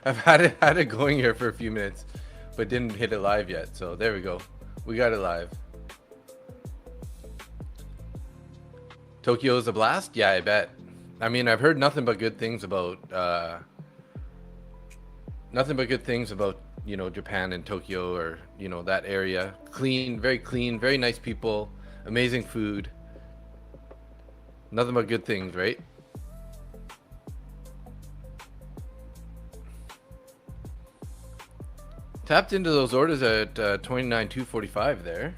I've had it going here for a few minutes, but didn't hit it live yet. So there we go. We got it live. Tokyo is a blast? Yeah, I bet. I mean, I've heard nothing but good things about Japan and Tokyo, or that area. Clean, very nice people, amazing food. Nothing but good things, right? Tapped into those orders at 29,245 there.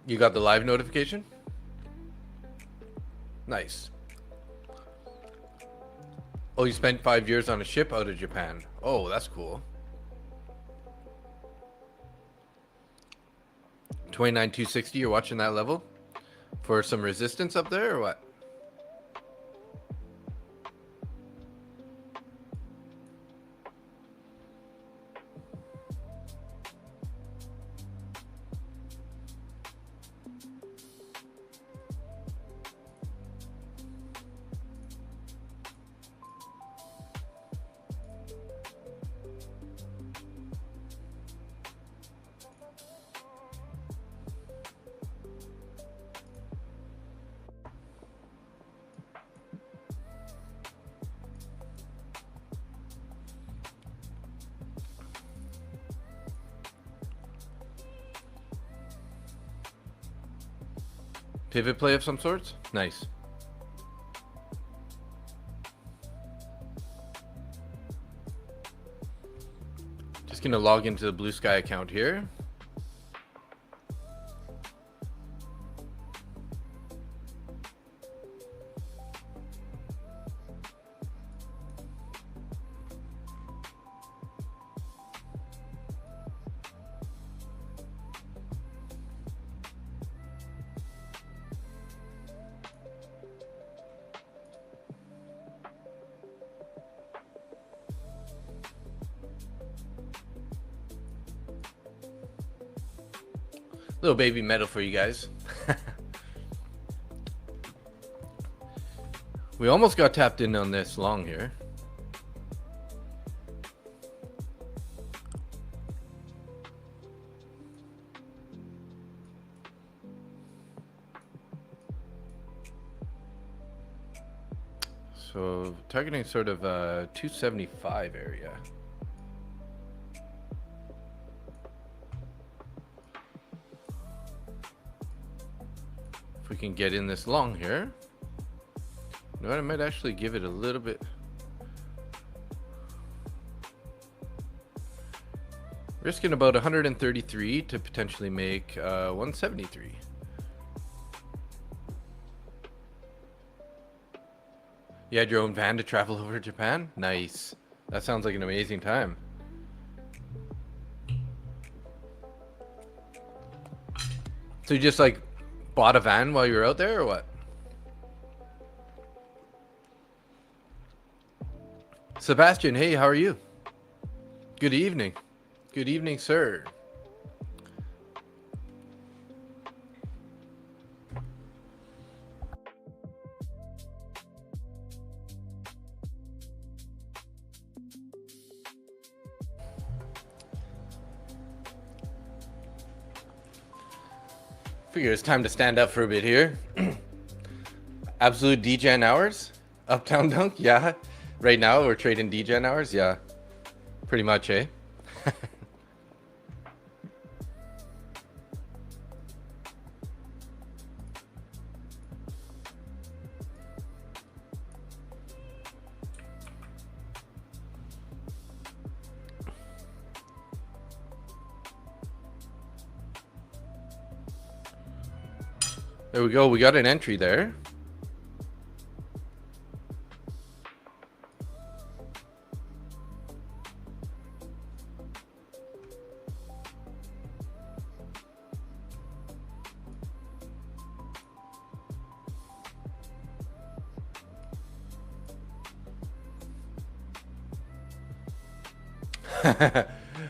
You got the live notification? Nice. Oh, you spent 5 years on a ship out of Japan. Oh, that's cool. 29,260, you're watching that level? For some resistance up there or what? Pivot play of some sorts? Nice. Just gonna log into the Blue Sky account here. Little baby medal for you guys. We almost got tapped in on this long here. So targeting sort of 275 area. If we can get in this long here. You know what, I might actually give it a little bit. Risking about 133 to potentially make 173. You had your own van to travel over to Japan? Nice. That sounds like an amazing time. So you just like bought a van while you were out there or what? Sebastian, hey, how are you? Good evening. Good evening, sir. Figure it's time to stand up for a bit here. Absolute DGen hours? Uptown Dunk? Yeah. Right now we're trading DGen hours? Yeah. Pretty much, eh? There we go. We got an entry there.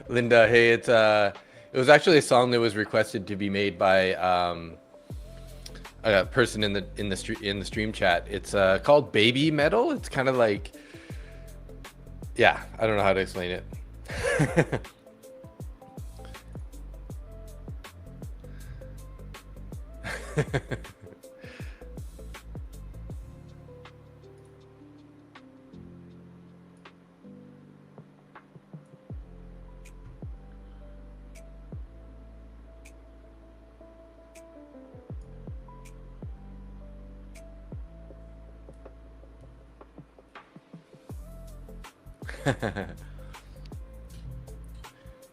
Linda, hey, it was actually a song that was requested to be made by a person in the stream chat. It's called Baby Metal. It's kind of like, yeah, I don't know how to explain it.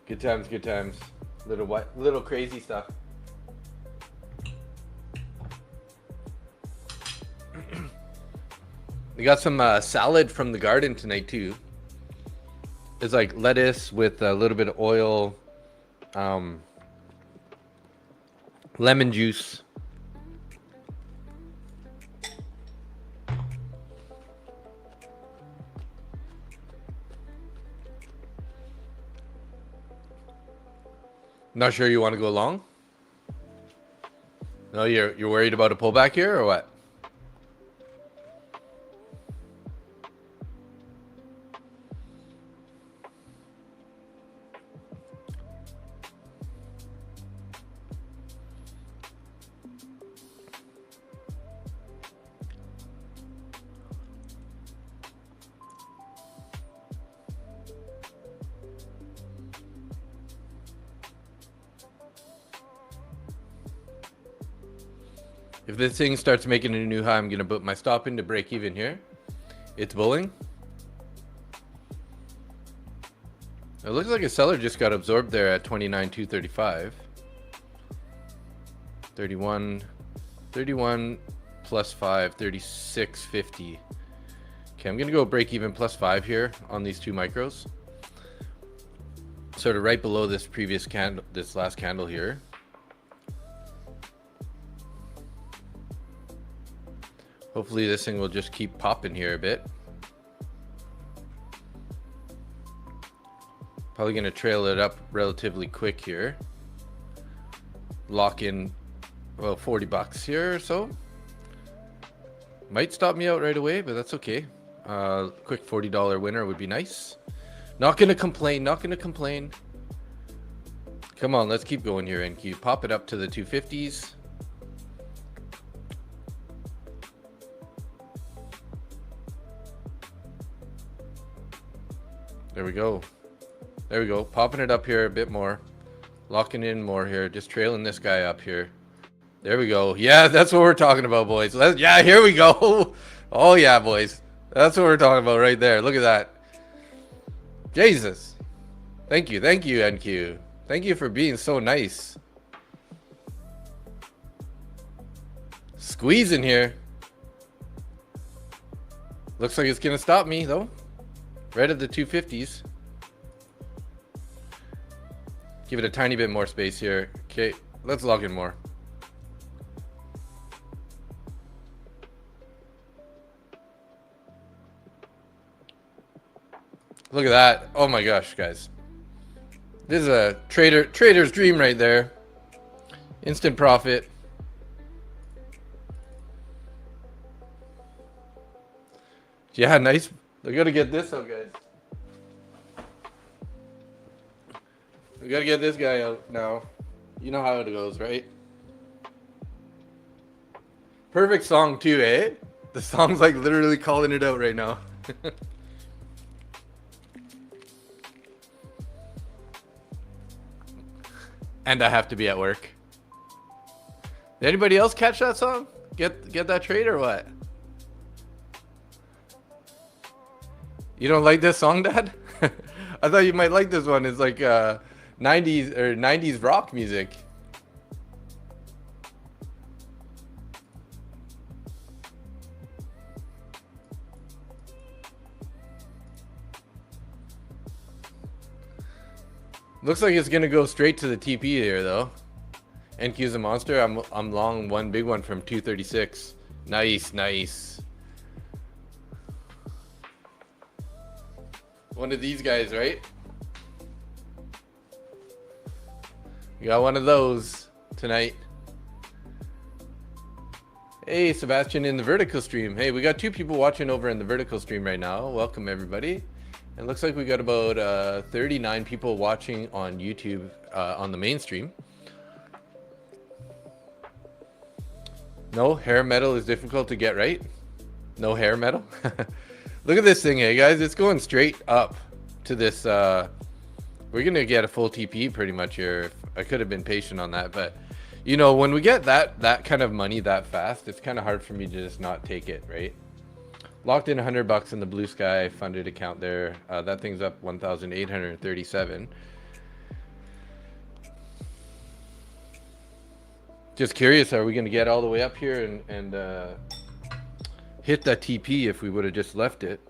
Good times, good times. Little crazy stuff. We got some salad from the garden tonight too. It's like lettuce with a little bit of oil, lemon juice. Not sure you want to go along? No, you're worried about a pullback here or what? If this thing starts making a new high, I'm gonna put my stop in to break even here. It's bulling. It looks like a seller just got absorbed there at 29,235. 31 plus 5, 36.50. Okay, I'm gonna go break even plus 5 here on these two micros. Sort of right below this previous candle, this last candle here. Hopefully this thing will just keep popping here a bit. Probably gonna trail it up relatively quick here. Lock in, well, 40 bucks here or so. Might stop me out right away, but that's okay. Quick $40 winner would be nice. Not gonna complain, not gonna complain. Come on, let's keep going here, NQ. Pop it up to the 250s. There we go. There we go. Popping it up here a bit more. Locking in more here. Just trailing this guy up here. There we go. Yeah, that's what we're talking about, boys. Yeah, here we go. Oh, yeah, boys. That's what we're talking about right there. Look at that. Jesus. Thank you, NQ. Thank you for being so nice. Squeeze in here. Looks like it's going to stop me, though. Right at the 250s. Give it a tiny bit more space here. Okay, let's log in more. Look at that. Oh my gosh, guys. This is a trader's dream right there. Instant profit. Yeah, nice. We gotta get this out, guys. We gotta get this guy out now. You know how it goes, right? Perfect song too, eh? The song's like literally calling it out right now. And I have to be at work. Did anybody else catch that song? Get that trade or what? You don't like this song, Dad? I thought you might like this one. It's like 90s rock music. Looks like it's gonna go straight to the TP here though. NQ's a monster. I'm long one big one from 236. Nice. One of these guys, right? You got one of those tonight. Hey, Sebastian in the vertical stream. Hey, we got 2 people watching over in the vertical stream right now. Welcome, everybody. It looks like we got about 39 people watching on YouTube on the main stream. No, hair metal is difficult to get right. No hair metal. Look at this thing, hey guys. It's going straight up to this. We're going to get a full TP pretty much here. I could have been patient on that, but you know, when we get that kind of money that fast, it's kind of hard for me to just not take it, right? Locked in $100 in the Blue Sky funded account there. That thing's up 1,837. Just curious, are we going to get all the way up here and hit that TP if we would have just left it?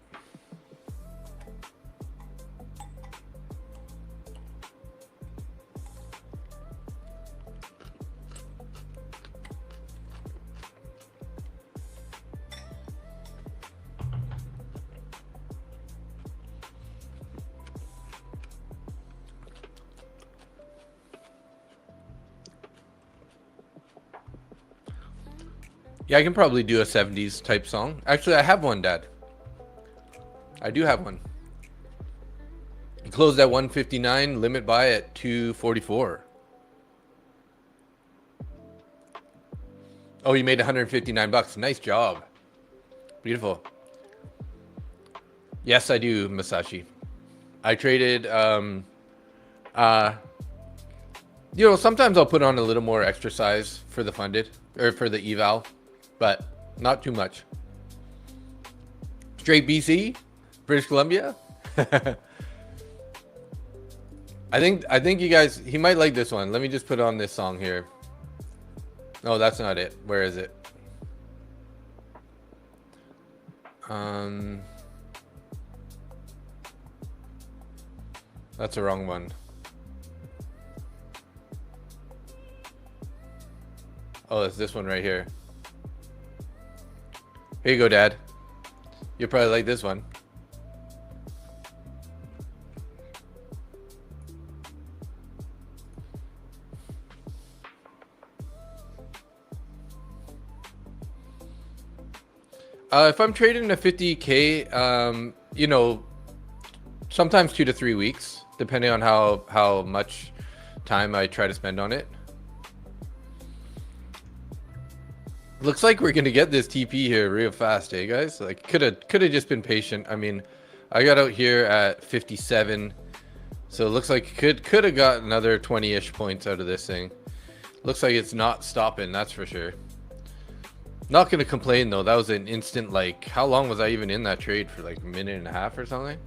Yeah, I can probably do a 70s type song. Actually, I have one, Dad. I do have one. It closed at 159, limit buy at 244. Oh, you made 159 bucks. Nice job. Beautiful. Yes, I do, Masashi. I traded you know, sometimes I'll put on a little more extra size for the funded or for the eval, but not too much. Straight BC, British Columbia. I think you guys, he might like this one. Let me just put on this song here. No, that's not it. Where is it? That's the wrong one. Oh, it's this one right here. Here you go, Dad. You'll probably like this one. If I'm trading a 50K, you know, sometimes 2 to 3 weeks, depending on how much time I try to spend on it. Looks like we're gonna get this TP here real fast, eh, guys? Like, could have just been patient. I mean, I got out here at 57, so it looks like could have got another 20-ish points out of this thing. Looks like it's not stopping, that's for sure. Not gonna complain though. That was an instant, like, how long was I even in that trade for? Like a minute and a half or something.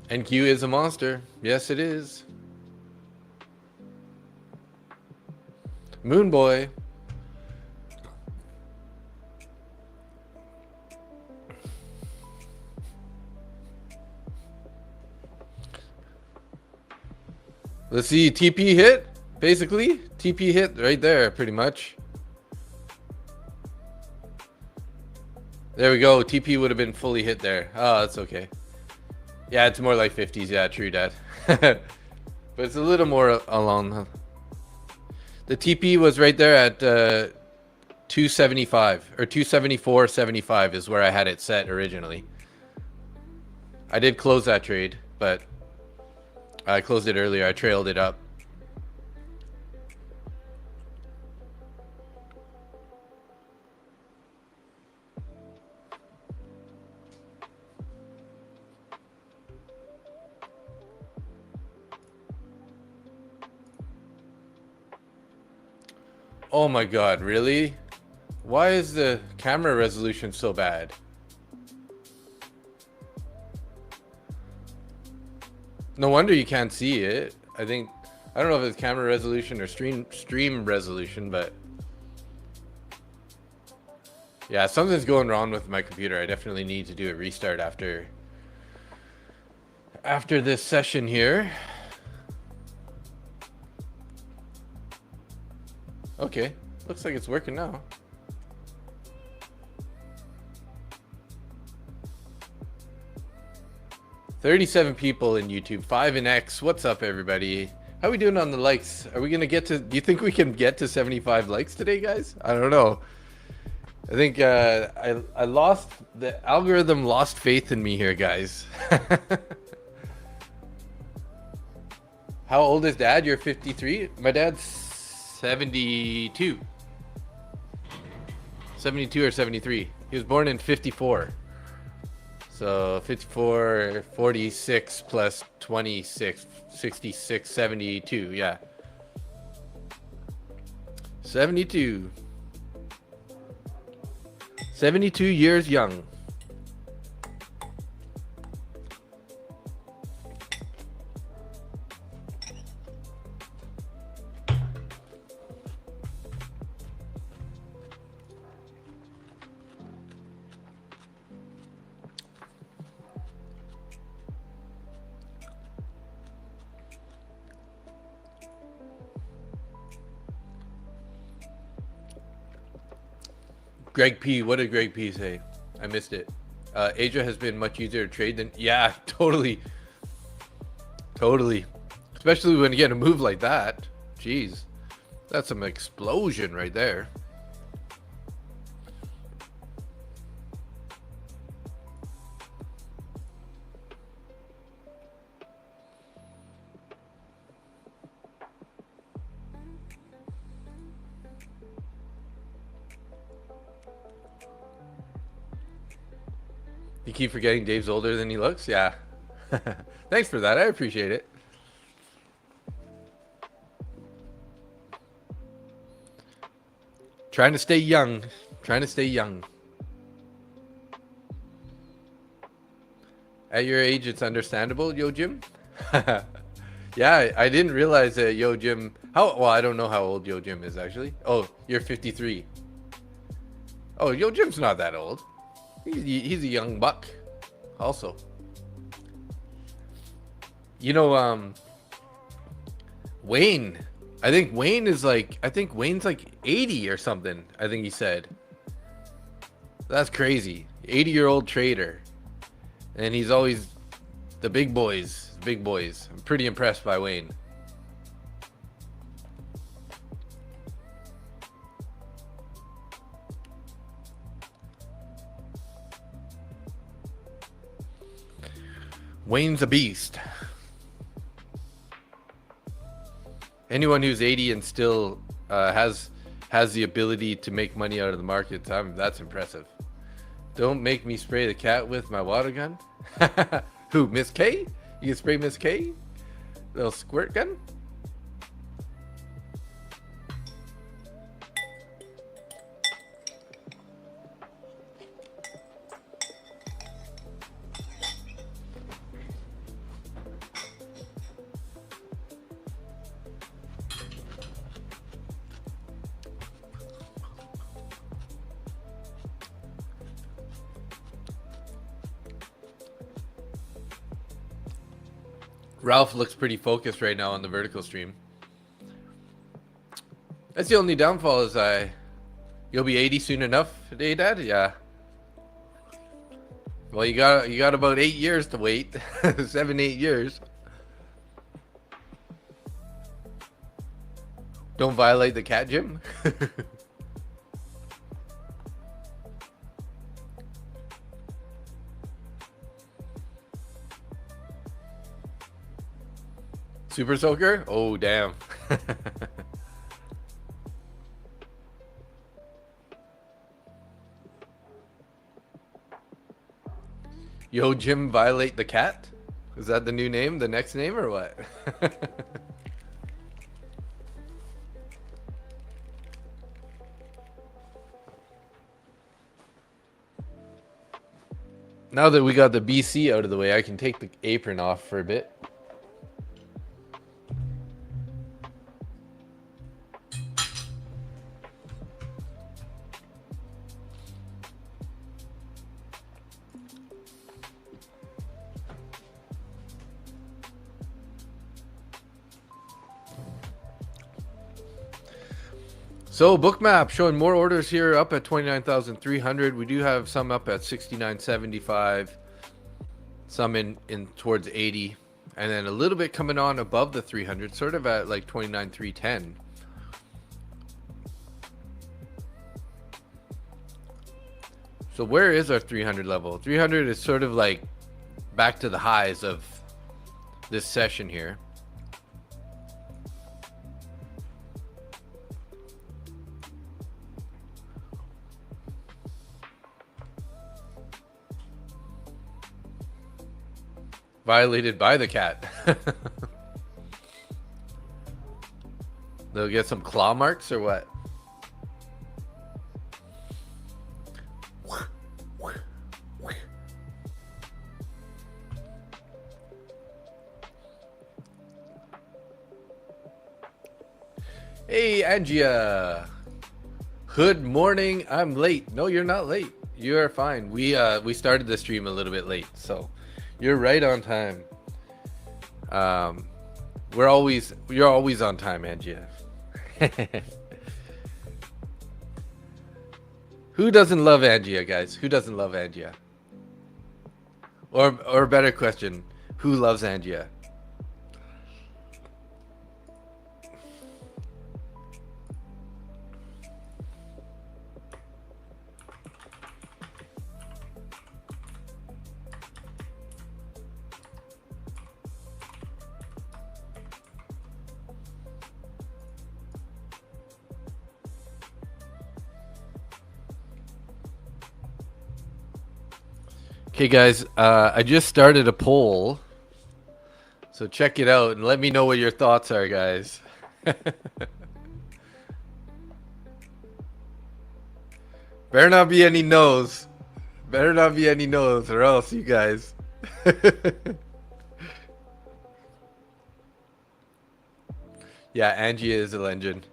NQ is a monster. Yes, it is. Moon Boy. Let's see, TP hit, basically. TP hit right there, pretty much. There we go. TP would have been fully hit there. Oh, that's okay. Yeah, it's more like 50s. Yeah, true, Dad. But it's a little more along. The TP was right there at 275 or 274.75 is where I had it set originally. I did close that trade, but I closed it earlier. I trailed it up. Oh my God, really? Why is the camera resolution so bad? No wonder you can't see it. I don't know if it's camera resolution or stream resolution, but yeah, something's going wrong with my computer. I definitely need to do a restart after this session here. Okay, looks like it's working now. 37 people in YouTube, 5 in X. What's up, everybody? How are we doing on the likes? Are we gonna get to? Do you think we can get to 75 likes today, guys? I don't know. I think I lost the algorithm. Lost faith in me here, guys. How old is Dad? You're 53. My dad's 72. 72 or 73. He was born in 54. So 54, 46 plus 26, 66, 72. Yeah. 72. 72 years young. Greg P, what did Greg P say? I missed it. Asia has been much easier to trade than... Yeah, totally. Totally. Especially when you get a move like that. Jeez. That's some explosion right there. You keep forgetting Dave's older than he looks? Yeah. Thanks for that. I appreciate it. Trying to stay young. Trying to stay young. At your age, it's understandable, Yo Jim. Yeah, I didn't realize that Yo Jim... Well, I don't know how old Yo Jim is, actually. Oh, you're 53. Oh, Yo Jim's not that old. He's a young buck, also. You know, Wayne. I think Wayne's like 80 or something. I think he said. That's crazy. 80-year-old trader, and he's always the big boys. Big boys. I'm pretty impressed by Wayne. Wayne's a beast. Anyone who's 80 and still has the ability to make money out of the market, that's impressive. Don't make me spray the cat with my water gun. Who, Miss K? You can spray Miss K? Little squirt gun? Ralph looks pretty focused right now on the vertical stream. That's the only downfall is you'll be 80 soon enough today, Dad? Yeah. Well, you got about 8 years to wait. 7-8 years. Don't violate the cat, Jim. Super Soaker? Oh, damn. Yo, Jim, violate the cat? Is that the new name? The next name or what? Now that we got the BC out of the way, I can take the apron off for a bit. So Bookmap showing more orders here, up at 29,300. We do have some up at 69.75, some in towards 80, and then a little bit coming on above the 300, sort of at like 29,310. So where is our 300 level? 300 is sort of like back to the highs of this session here. Violated by the cat. They'll get some claw marks or what? Hey, Angia. Good morning. I'm late. No, you're not late. You are fine. We started the stream a little bit late, so you're right on time. You're always on time, Angia. Who doesn't love Angia, guys? Who doesn't love Angia? Or a better question, who loves Angia? Okay, guys, I just started a poll, so check it out and let me know what your thoughts are, guys. Better not be any no's. Better not be any no's, or else, you guys. Yeah, Angie is a legend.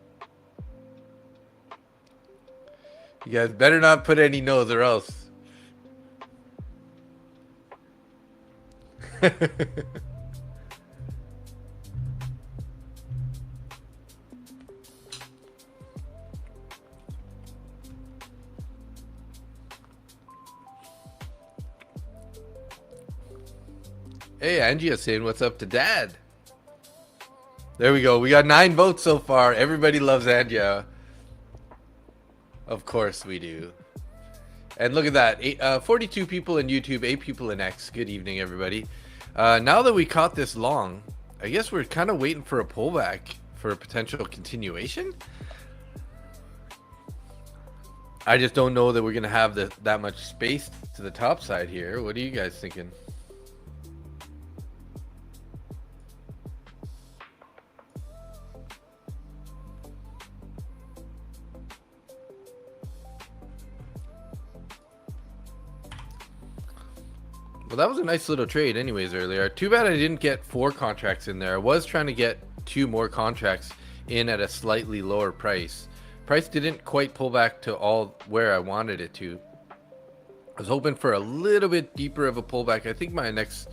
You guys better not put any no's, or else. Hey, Angie is saying what's up to Dad. There we go. We got 9 votes so far. Everybody loves Angia. Of course we do. And look at that. 42 people in YouTube, 8 people in X. Good evening, everybody. Now that we caught this long, I guess we're kind of waiting for a pullback for a potential continuation. I just don't know that we're going to have that much space to the top side here. What are you guys thinking? Well, that was a nice little trade anyways earlier. Too bad I didn't get 4 contracts in there. I was trying to get 2 more contracts in at a slightly lower price. Price didn't quite pull back to all where I wanted it to. I was hoping for a little bit deeper of a pullback. I think my next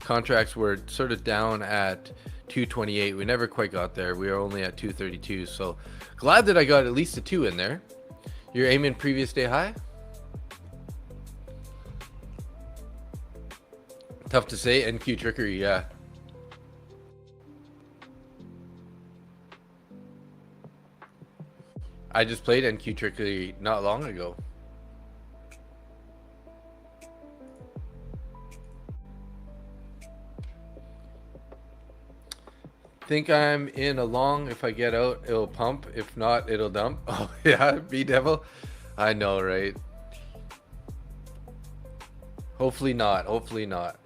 contracts were sort of down at 228. We never quite got there. We were only at 232. So glad that I got at least a 2 in there. You're aiming previous day high? Tough to say. NQ trickery, yeah. I just played NQ trickery not long ago. Think I'm in a long. If I get out, it'll pump. If not, it'll dump. Oh, yeah, B-Devil. I know, right? Hopefully not. Hopefully not.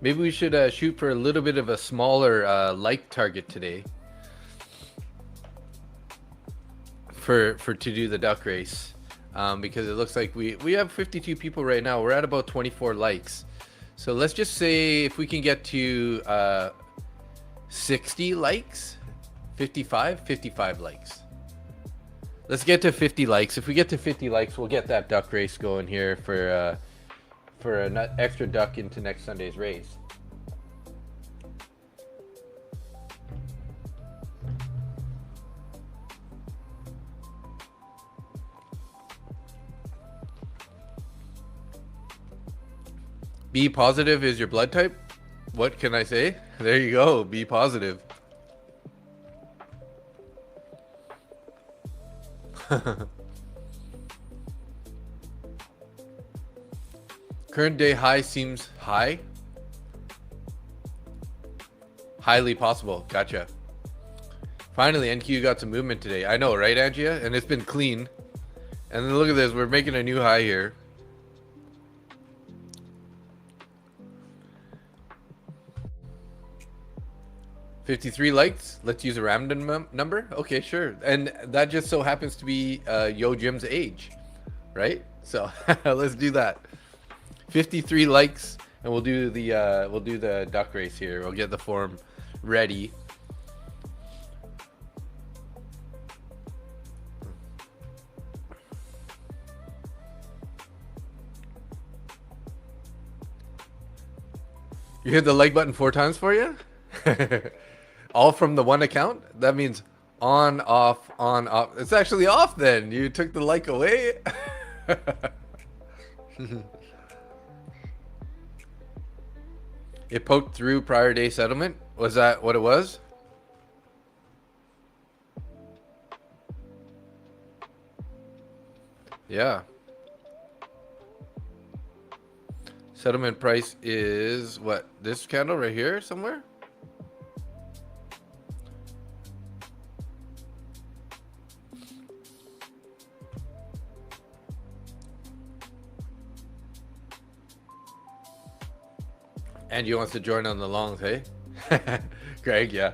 Maybe we should shoot for a little bit of a smaller like target today for to do the duck race, because it looks like we have 52 people right now. We're at about 24 likes, so let's just say if we can get to 60 likes, 55 likes. Let's get to 50 likes. If we get to 50 likes, we'll get that duck race going here for an extra duck into next Sunday's race. B positive is your blood type? What can I say? There you go, B positive. Current day high seems high. Highly possible. Gotcha. Finally, NQ got some movement today. I know, right, Angia? And it's been clean. And then look at this. We're making a new high here. $53 likes. Let's use a random number. Okay, sure. And that just so happens to be Yo Jim's age, right? So let's do that. 53 likes, and we'll do the duck race here. We'll get the form ready. You hit the like button 4 times for you? All from the one account? That means on, off, on, off. It's actually off then. You took the like away. It poked through prior day settlement. Was that what it was? Yeah. Settlement price is what? This candle right here somewhere? And you wants to join on the longs, hey? Greg, yeah.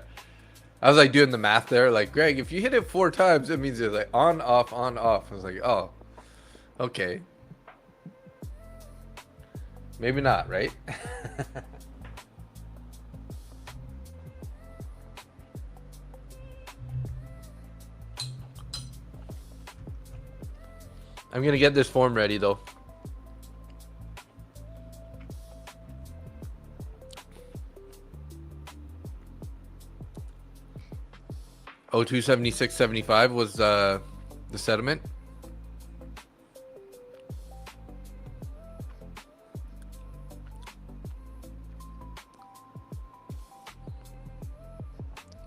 I was like doing the math there. Like, Greg, if you hit it 4 times, it means it's like on, off, on, off. I was like, oh, okay. Maybe not, right? I'm going to get this form ready, though. Oh, 276.75 was the settlement.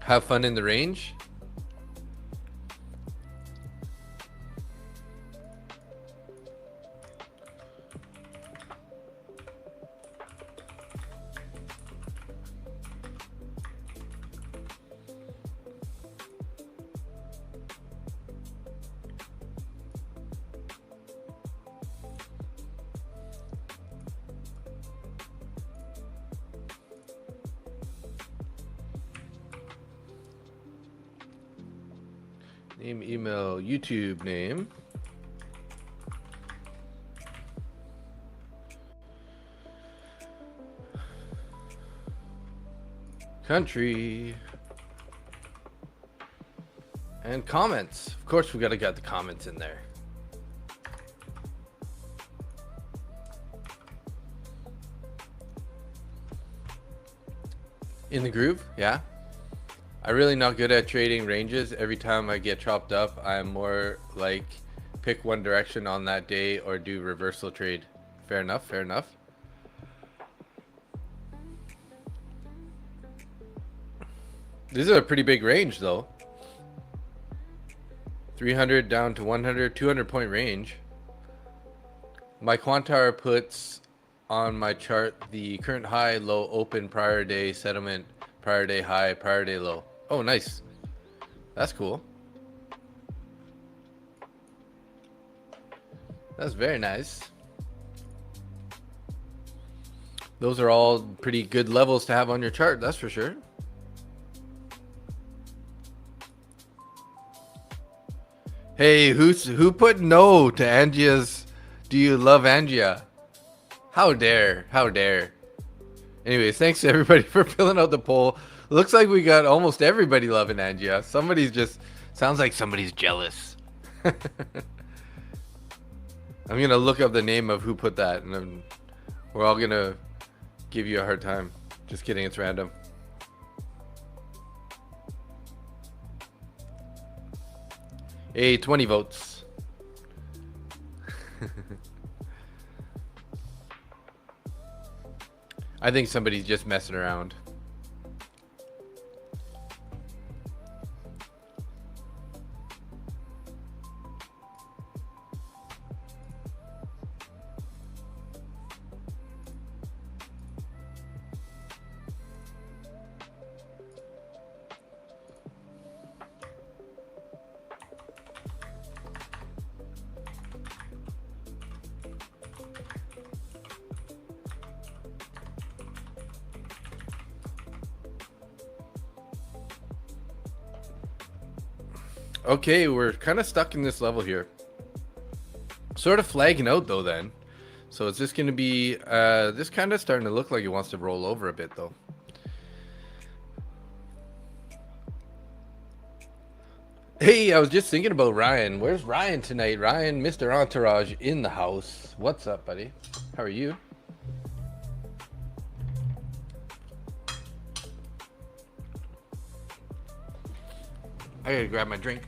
Have fun in the range. Name, email, YouTube name. Country. And comments. Of course, we gotta get the comments in there. In the groove, yeah. I'm really not good at trading ranges. Every time I get chopped up, I'm more like pick one direction on that day or do reversal trade. Fair enough, fair enough. This is a pretty big range though. 300 down to 100, 200 point range. My Quantar puts on my chart the current high, low, open, prior day, settlement, prior day high, prior day low. Oh, nice. That's cool. That's very nice. Those are all pretty good levels to have on your chart, that's for sure. Hey, who put no to Angia's do you love Angia? How dare, how dare. Anyways, thanks to everybody for filling out the poll. Looks like we got almost everybody loving Angia. Somebody's just, sounds like somebody's jealous. I'm gonna look up the name of who put that, and then we're all gonna give you a hard time. Just kidding, it's random. Hey, 20 votes. I think somebody's just messing around. Okay, we're kind of stuck in this level here. Sort of flagging out though then. So it's just going to be, this kind of starting to look like it wants to roll over a bit though. Hey, I was just thinking about Ryan. Where's Ryan tonight? Ryan, Mr. Entourage in the house. What's up, buddy? How are you? I gotta grab my drink.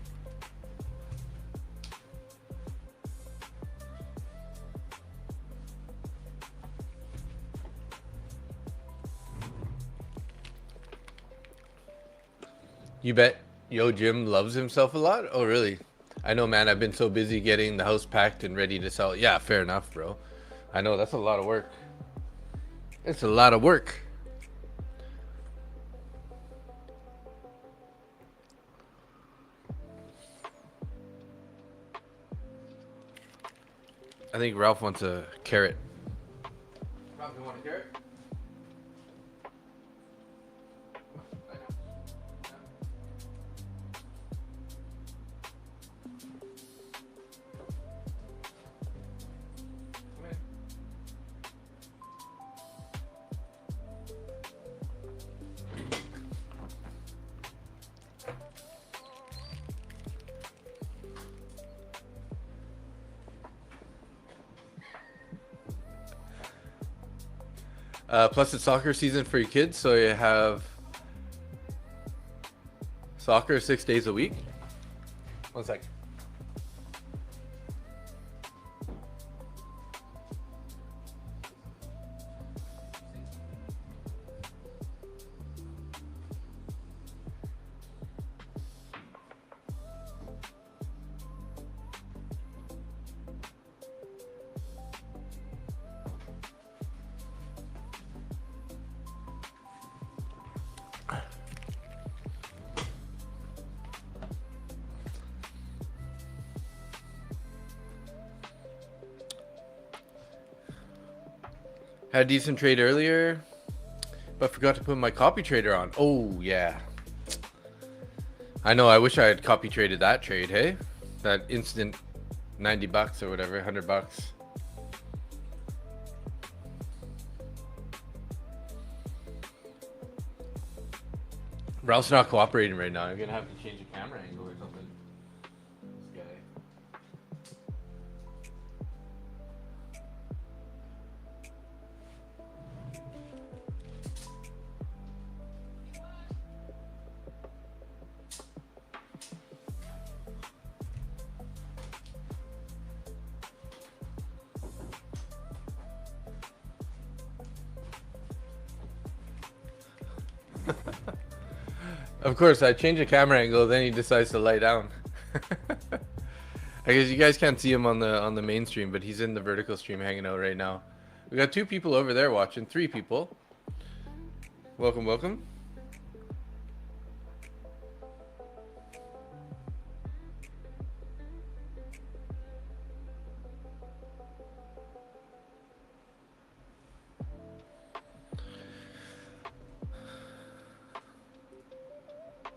You bet Yo Jim loves himself a lot? Oh, really? I know, man. I've been so busy getting the house packed and ready to sell. Yeah, fair enough, bro. I know, that's a lot of work. It's a lot of work. I think Ralph wants a carrot. Ralph, you want a carrot? Plus it's soccer season for your kids, so you have soccer 6 days a week. 1 sec. Had a decent trade earlier, but forgot to put my copy trader on. Oh, yeah. I know, I wish I had copy traded that trade, hey? That instant 90 bucks or whatever, 100 bucks. Ralph's not cooperating right now. I'm gonna have to change the camera angle or something. This guy. Of course, I change the camera angle, then he decides to lie down. I guess you guys can't see him on the main stream, but he's in the vertical stream hanging out right now. We got 2 people over there watching, 3 people. Welcome, welcome.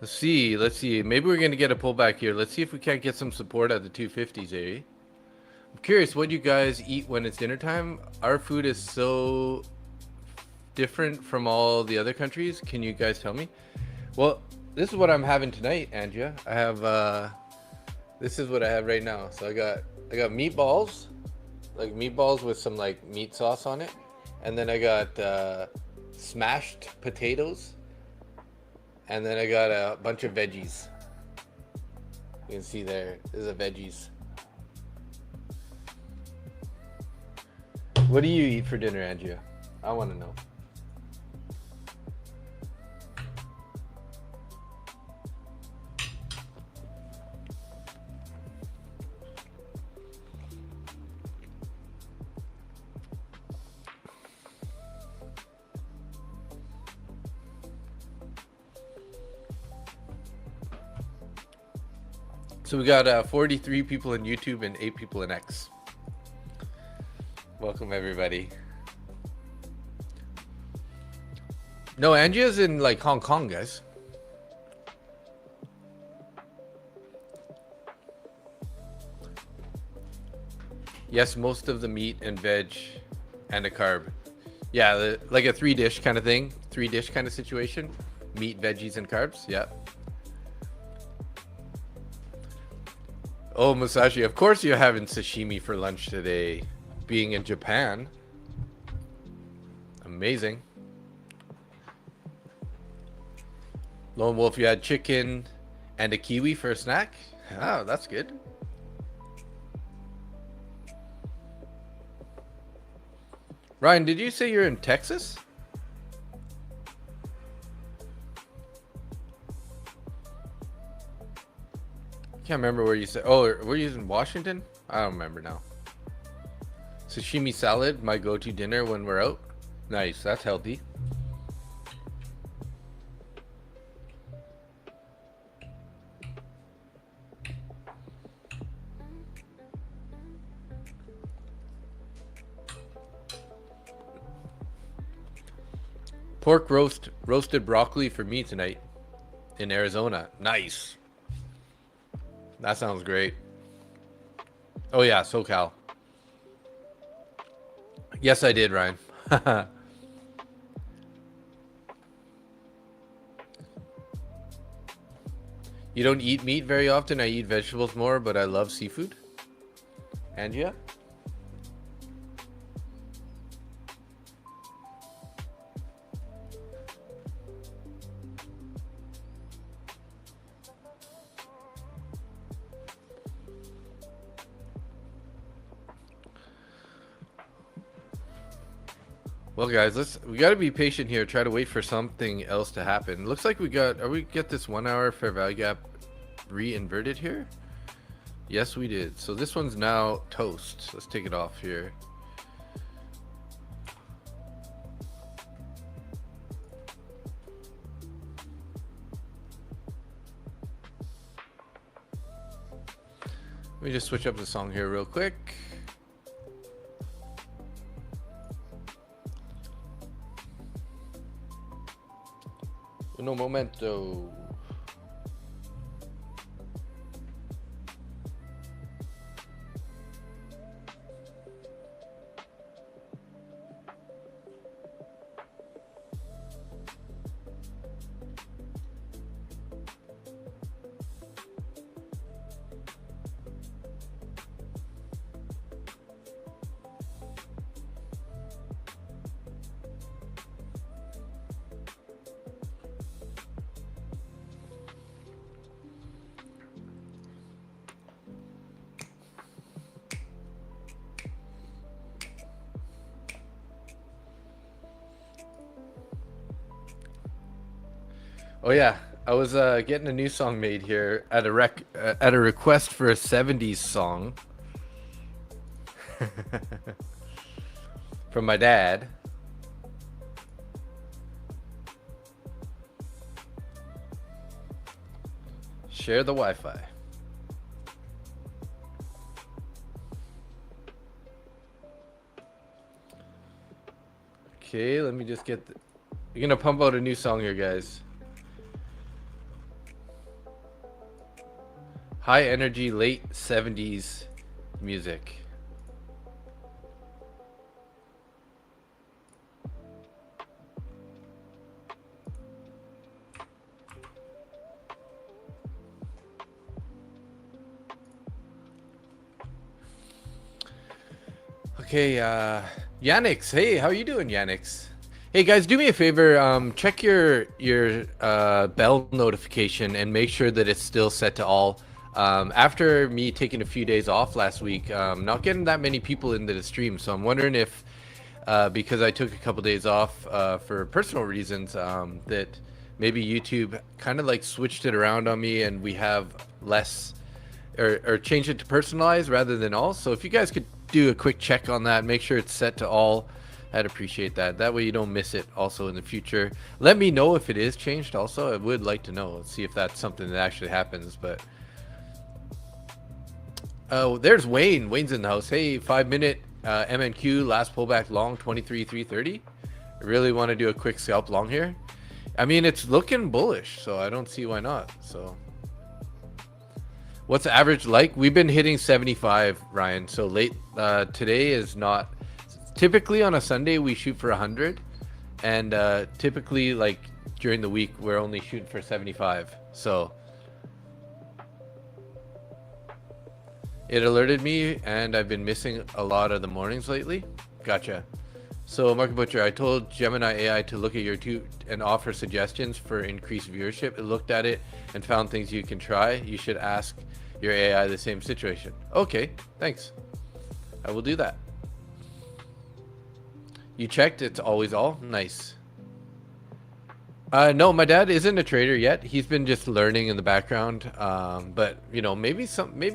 Let's see. Let's see. Maybe we're going to get a pullback here. Let's see if we can't get some support at the 250s, eh? I'm curious what you guys eat when it's dinner time. Our food is so different from all the other countries. Can you guys tell me? Well, this is what I'm having tonight, Andrea. I have this is what I have right now. So I got meatballs, like meatballs with some like meat sauce on it, and then I got smashed potatoes, and then I got a bunch of veggies. You can see there. This is a veggies. What do you eat for dinner, Andrea? I want to know. So we got 43 people in YouTube and 8 people in X. Welcome everybody. No, Angie's in like Hong Kong, guys. Yes, most of the meat and veg and a carb. Yeah, like a 3-dish kind of thing. 3-dish kind of situation. Meat, veggies, and carbs. Yeah. Oh, Musashi, of course you're having sashimi for lunch today. Being in Japan. Amazing. Lone Wolf, you had chicken and a kiwi for a snack? Oh, that's good. Ryan, did you say you're in Texas? Can't remember where you said. Oh, were you in Washington? I don't remember now. Sashimi salad, my go-to dinner when we're out. Nice, that's healthy. Pork roasted broccoli for me tonight in Arizona. Nice. That sounds great. Oh yeah, SoCal. Yes, I did, Ryan. You don't eat meat very often. I eat vegetables more, but I love seafood. Angia? Well, guys, we got to be patient here. Try to wait for something else to happen. Looks like we get this 1 hour fair value gap re-inverted here. Yes, we did. So this one's now toast. Let's take it off here. Let me just switch up the song here real quick. Uno momento. Oh yeah, I was getting a new song made here at a request for a 70s song from my dad. Share the Wi-Fi. Okay, let me just get you're gonna pump out a new song here, guys. high energy late 70s music. Okay, Yannix. Hey, how are you doing, Yannix? Hey guys, do me a favor. Check your bell notification and make sure that it's still set to all. After me taking a few days off last week, not getting that many people into the stream, so I'm wondering if, because I took a couple days off for personal reasons, that maybe YouTube kind of like switched it around on me and we have less, or changed it to personalized rather than all. So if you guys could do a quick check on that, make sure it's set to all, I'd appreciate that. That way you don't miss it also in the future. Let me know if it is changed also. I would like to know, see if that's something that actually happens. But oh, there's Wayne. Wayne's in the house. Hey, 5-minute MNQ last pullback long 23,330. I really want to do a quick scalp long here. I mean, it's looking bullish, so I don't see why not. So what's the average like? We've been hitting 75, Ryan. So late today is not. Typically on a Sunday we shoot for 100, and typically like during the week we're only shooting for 75. So it alerted me, and I've been missing a lot of the mornings lately. Gotcha. So Market Butcher, I told Gemini AI to look at your YouTube and offer suggestions for increased viewership. It looked at it and found things you can try. You should ask your AI the same situation. Okay, thanks. I will do that. You checked? It's always all? Nice. No, my dad isn't a trader yet. He's been just learning in the background. But you know, maybe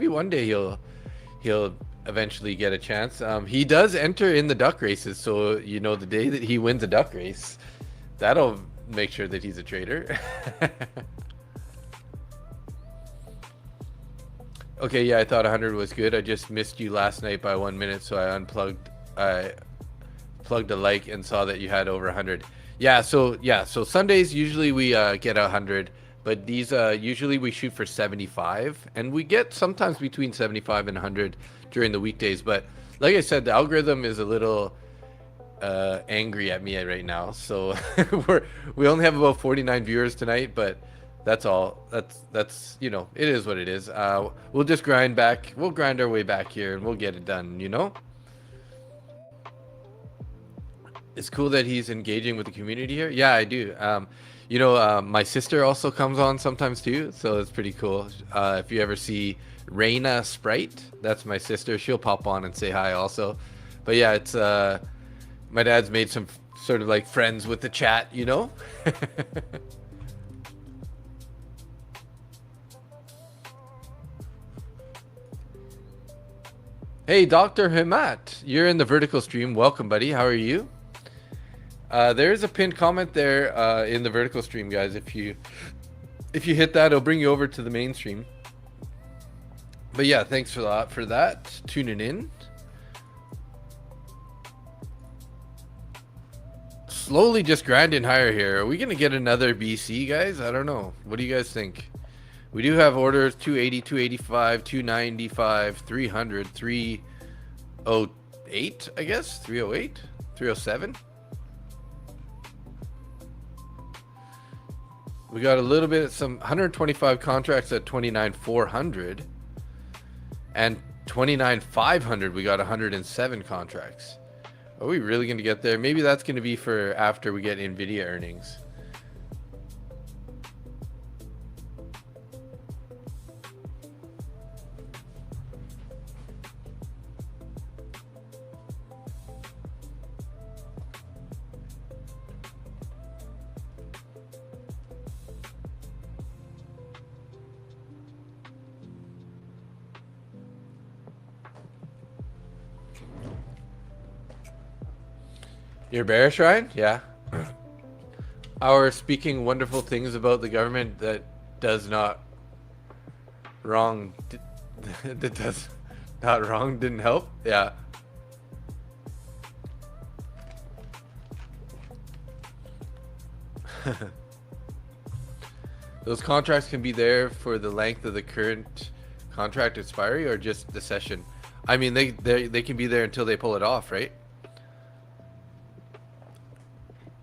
one day he'll eventually get a chance. He does enter in the duck races, so you know, the day that he wins a duck race, that'll make sure that he's a trader. Okay, yeah, I thought 100 was good. I just missed you last night by 1 minute, so I unplugged. I plugged a like and saw that you had over 100. So Sundays usually we get 100, but these usually we shoot for 75, and we get sometimes between 75 and 100 during the weekdays. But like I said, the algorithm is a little angry at me right now, so we only have about 49 viewers tonight, but that's all. That's you know, it is what it is. We'll just grind back. We'll grind our way back here and we'll get it done, you know. It's cool that he's engaging with the community here. Yeah, I do. You know, my sister also comes on sometimes too, so it's pretty cool. If you ever see Reina Sprite, that's my sister. She'll pop on and say hi also. But yeah, it's my dad's made some sort of like friends with the chat, you know. Hey, Dr. Himat, you're in the vertical stream. Welcome, buddy. How are you? There's a pinned comment there in the vertical stream, guys. If you hit that, it'll bring you over to the mainstream. But yeah, thanks for that. Tuning in. Slowly just grinding higher here. Are we gonna get another BC, guys? I don't know. What do you guys think? We do have orders 280, 285, 295, 300, 308, I guess. 308, 307. We got a little bit, some 125 contracts at 29,400, and 29,500. We got 107 contracts. Are we really going to get there? Maybe that's going to be for after we get Nvidia earnings. You're bearish, Ryan? Yeah. Our speaking wonderful things about the government that does not wrong, that does not wrong didn't help? Yeah. Those contracts can be there for the length of the current Contract expiry or just the session? I mean, they can be there until they pull it off, right?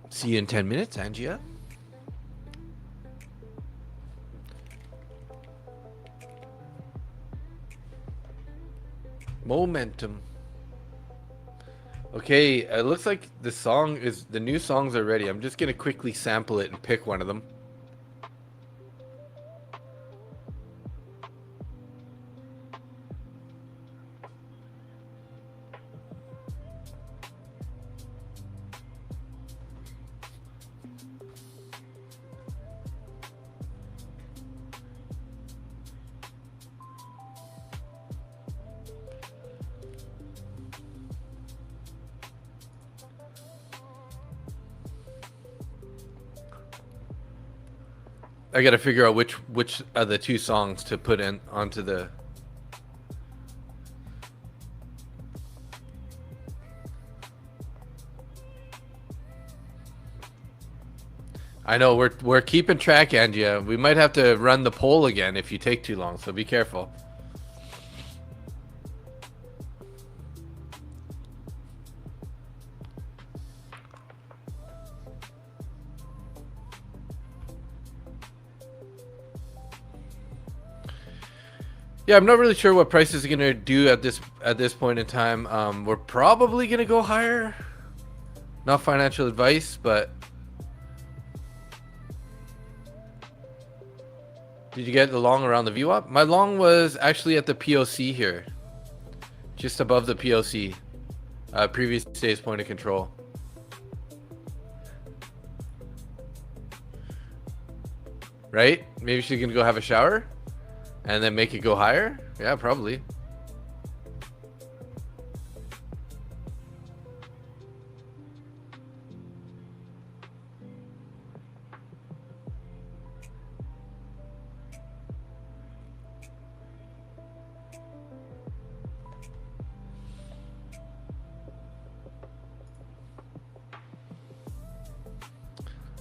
See you in 10 minutes, Angia. Momentum. Okay, it looks like the new songs are ready. I'm just gonna quickly sample it and pick one of them. I gotta figure out which are the two songs to put in onto the. I know we're keeping track, Angia. We might have to run the poll again if you take too long, so be careful. Yeah, I'm not really sure what price is gonna do at this point in time. We're probably gonna go higher. Not financial advice, but did you get the long around the VWAP? My long was actually at the POC here, just above the POC, previous day's point of control. Right? Maybe she's gonna go have a shower. And then make it go higher? Yeah, probably.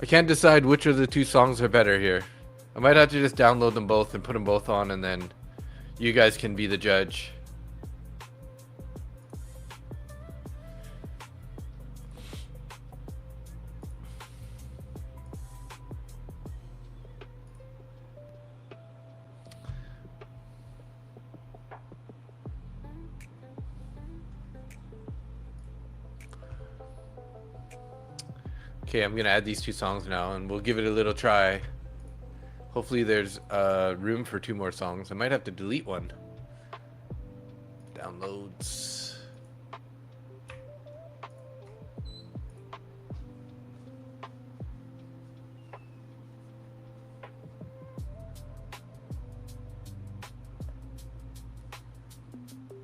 I can't decide which of the two songs are better here. I might have to just download them both and put them both on, and then you guys can be the judge. Okay, I'm gonna add these two songs now, and we'll give it a little try. Hopefully there's room for two more songs. I might have to delete one. Downloads.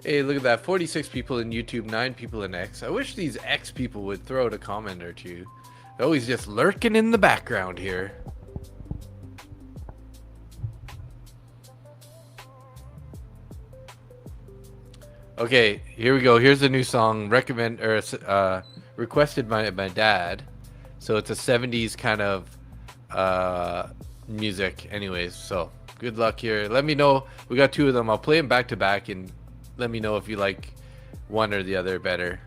Hey, look at that. 46 people in YouTube, 9 people in X. I wish these X people would throw out a comment or two. They're always just lurking in the background here. Okay, here we go. Here's a new song requested by my dad. So it's a 70s kind of music anyways. So good luck here. Let me know. We got two of them. I'll play them back to back and let me know if you like one or the other better.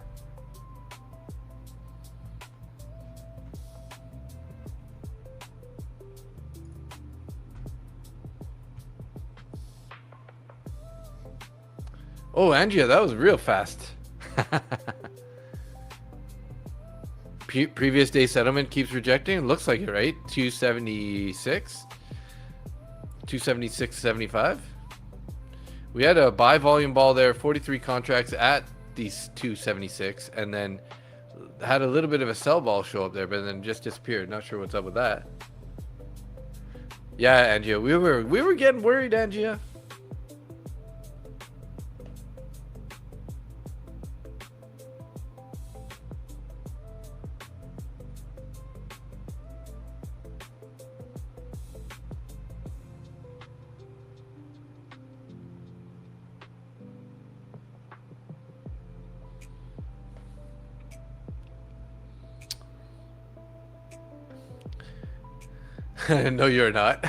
Oh, Angia, that was real fast. Previous day settlement keeps rejecting. Looks like it, right? 276, 276.75. We had a buy volume ball there, 43 contracts at these 276, and then had a little bit of a sell ball show up there, but then just disappeared. Not sure what's up with that. Yeah, Angia, we were getting worried, Angia. No, you're not.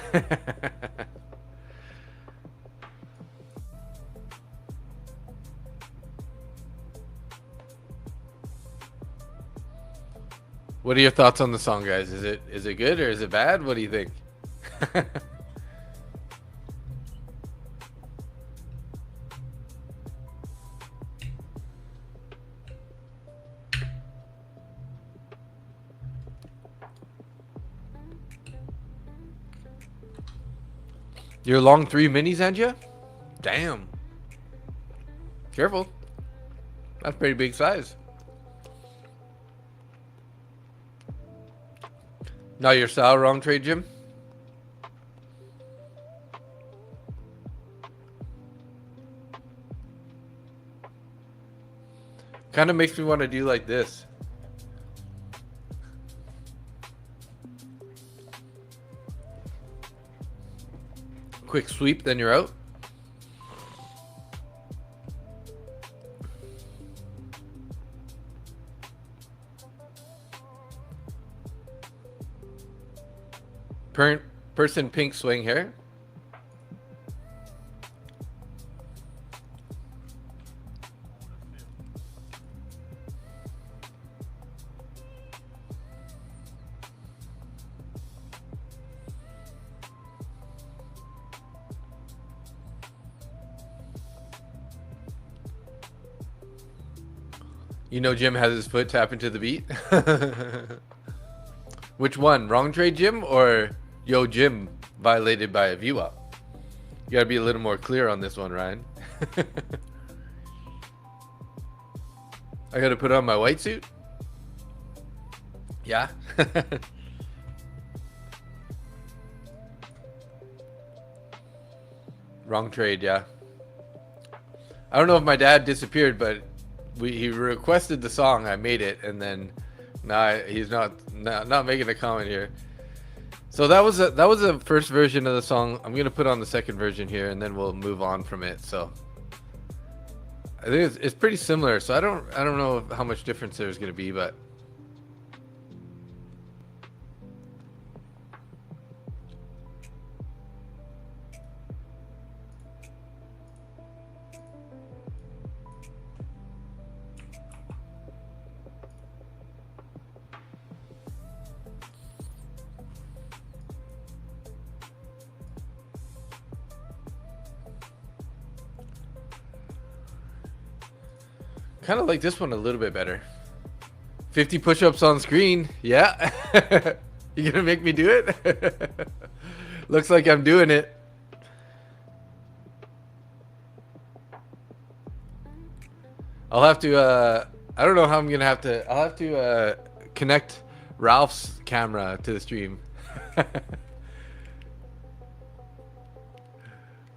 What are your thoughts on the song, guys? Is it good or is it bad? What do you think? You're long 3 minis, Anja? Damn. Careful. That's pretty big size. Not your style, wrong trade, Jim? Kind of makes me want to do like this. Quick sweep, then you're out. Person pink swing here. You know Jim has his foot tapping to the beat. Which one? Wrong trade, Jim, or Yo Jim violated by a VWAP? You gotta be a little more clear on this one, Ryan. I gotta put on my white suit? Yeah. Wrong trade, yeah. I don't know if my dad disappeared, but he requested the song. I made it, and then now he's not making a comment here. So that was a first version of the song. I'm gonna put on the second version here, and then we'll move on from it. So I think it's pretty similar. So I don't know how much difference there's gonna be, but kind of like this one a little bit better. 50 push-ups on screen. Yeah. You gonna make me do it? Looks like I'm doing it. I'll have to I don't know how I'm gonna have to. I'll have to connect Ralph's camera to the stream.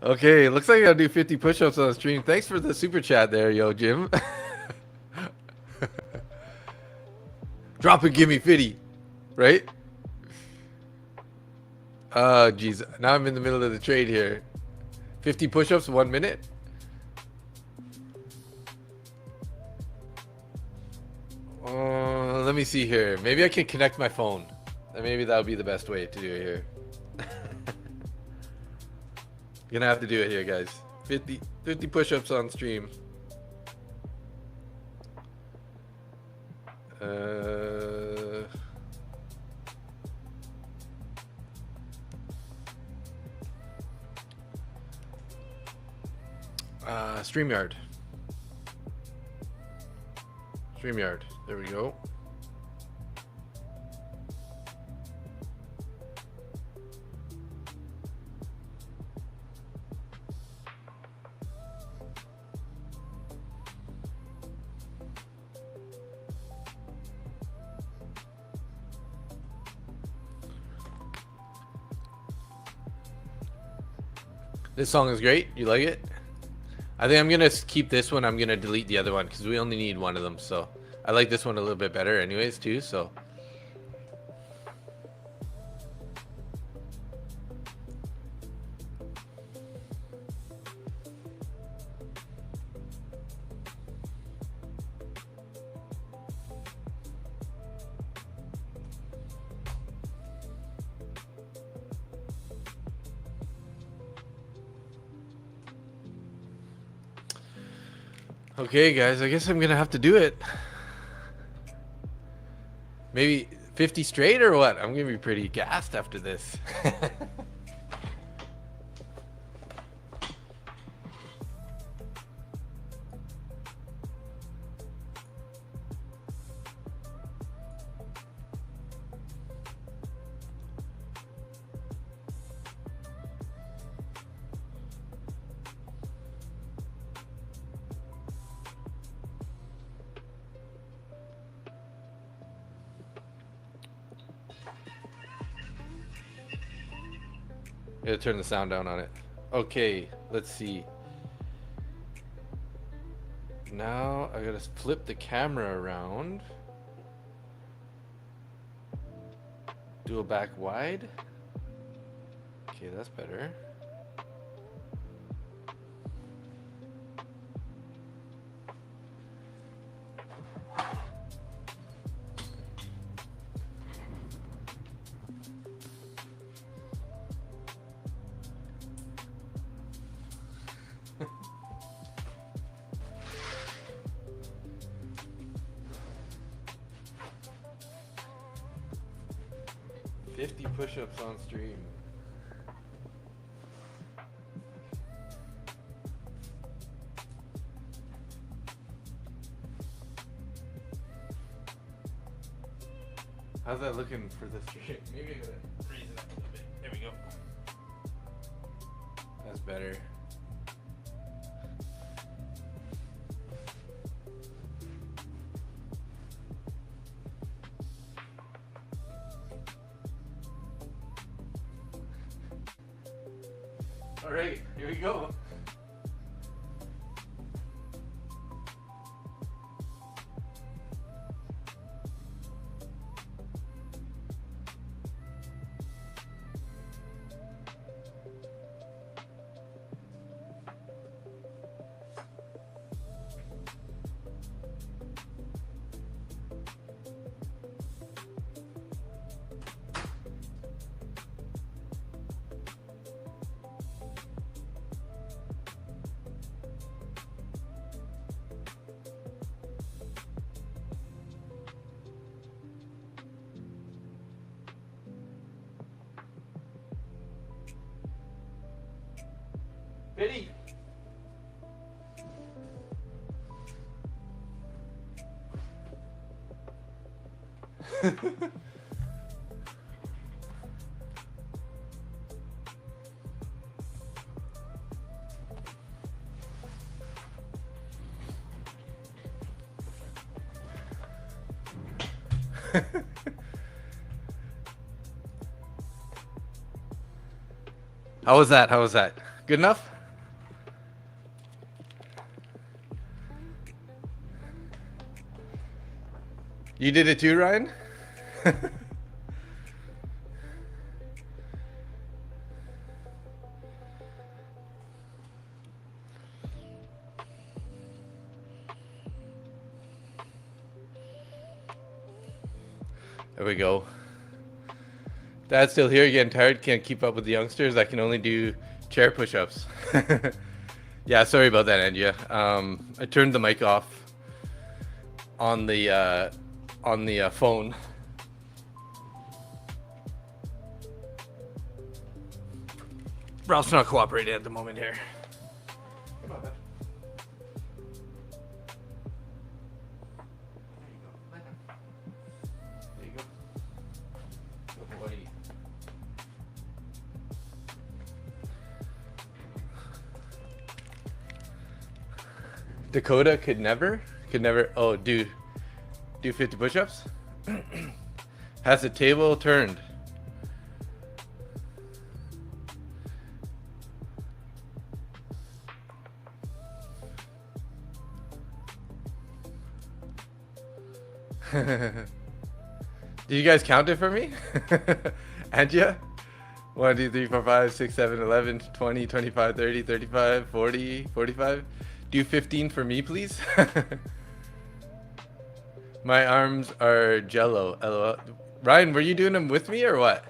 Okay, looks like I gotta do 50 push-ups on the stream. Thanks for the super chat there, yo Jim. Drop and give me 50, right? Oh, geez. Now I'm in the middle of the trade here. 50 push-ups, 1 minute. Let me see here. Maybe I can connect my phone. Maybe that'll be the best way to do it here. Gonna have to do it here, guys. 50 push-ups on stream. StreamYard. StreamYard. There we go. This song is great. You like it? I think I'm gonna keep this one. I'm gonna delete the other one because we only need one of them. So I like this one a little bit better anyways too. So okay, guys, I guess I'm gonna have to do it. Maybe 50 straight or what? I'm gonna be pretty gassed after this. Gotta turn the sound down on it. Okay, let's see. Now I gotta flip the camera around. Do a back wide. Okay, that's better. Push-ups on stream. How's that looking for the stream? Maybe I gotta raise it up a little bit. There we go. That's better. All right, here we go. Biddy. How was that? How was that? Good enough? You did it too, Ryan? There we go. Dad's still here, getting tired, can't keep up with the youngsters. I can only do chair push-ups. Yeah, sorry about that, Angia. I turned the mic off on the phone. Ralph's not cooperating at the moment here. Come on, man. There you go. Good boy. Dakota could never. Oh, do 50 push-ups. Has the table turned? Did you guys count it for me? Angia? 1, 2, 3, 4, 5, 6, 7, 11, 20, 25, 30, 35, 40, 45. Do 15 for me, please. My arms are jello. LOL. Ryan, were you doing them with me or what?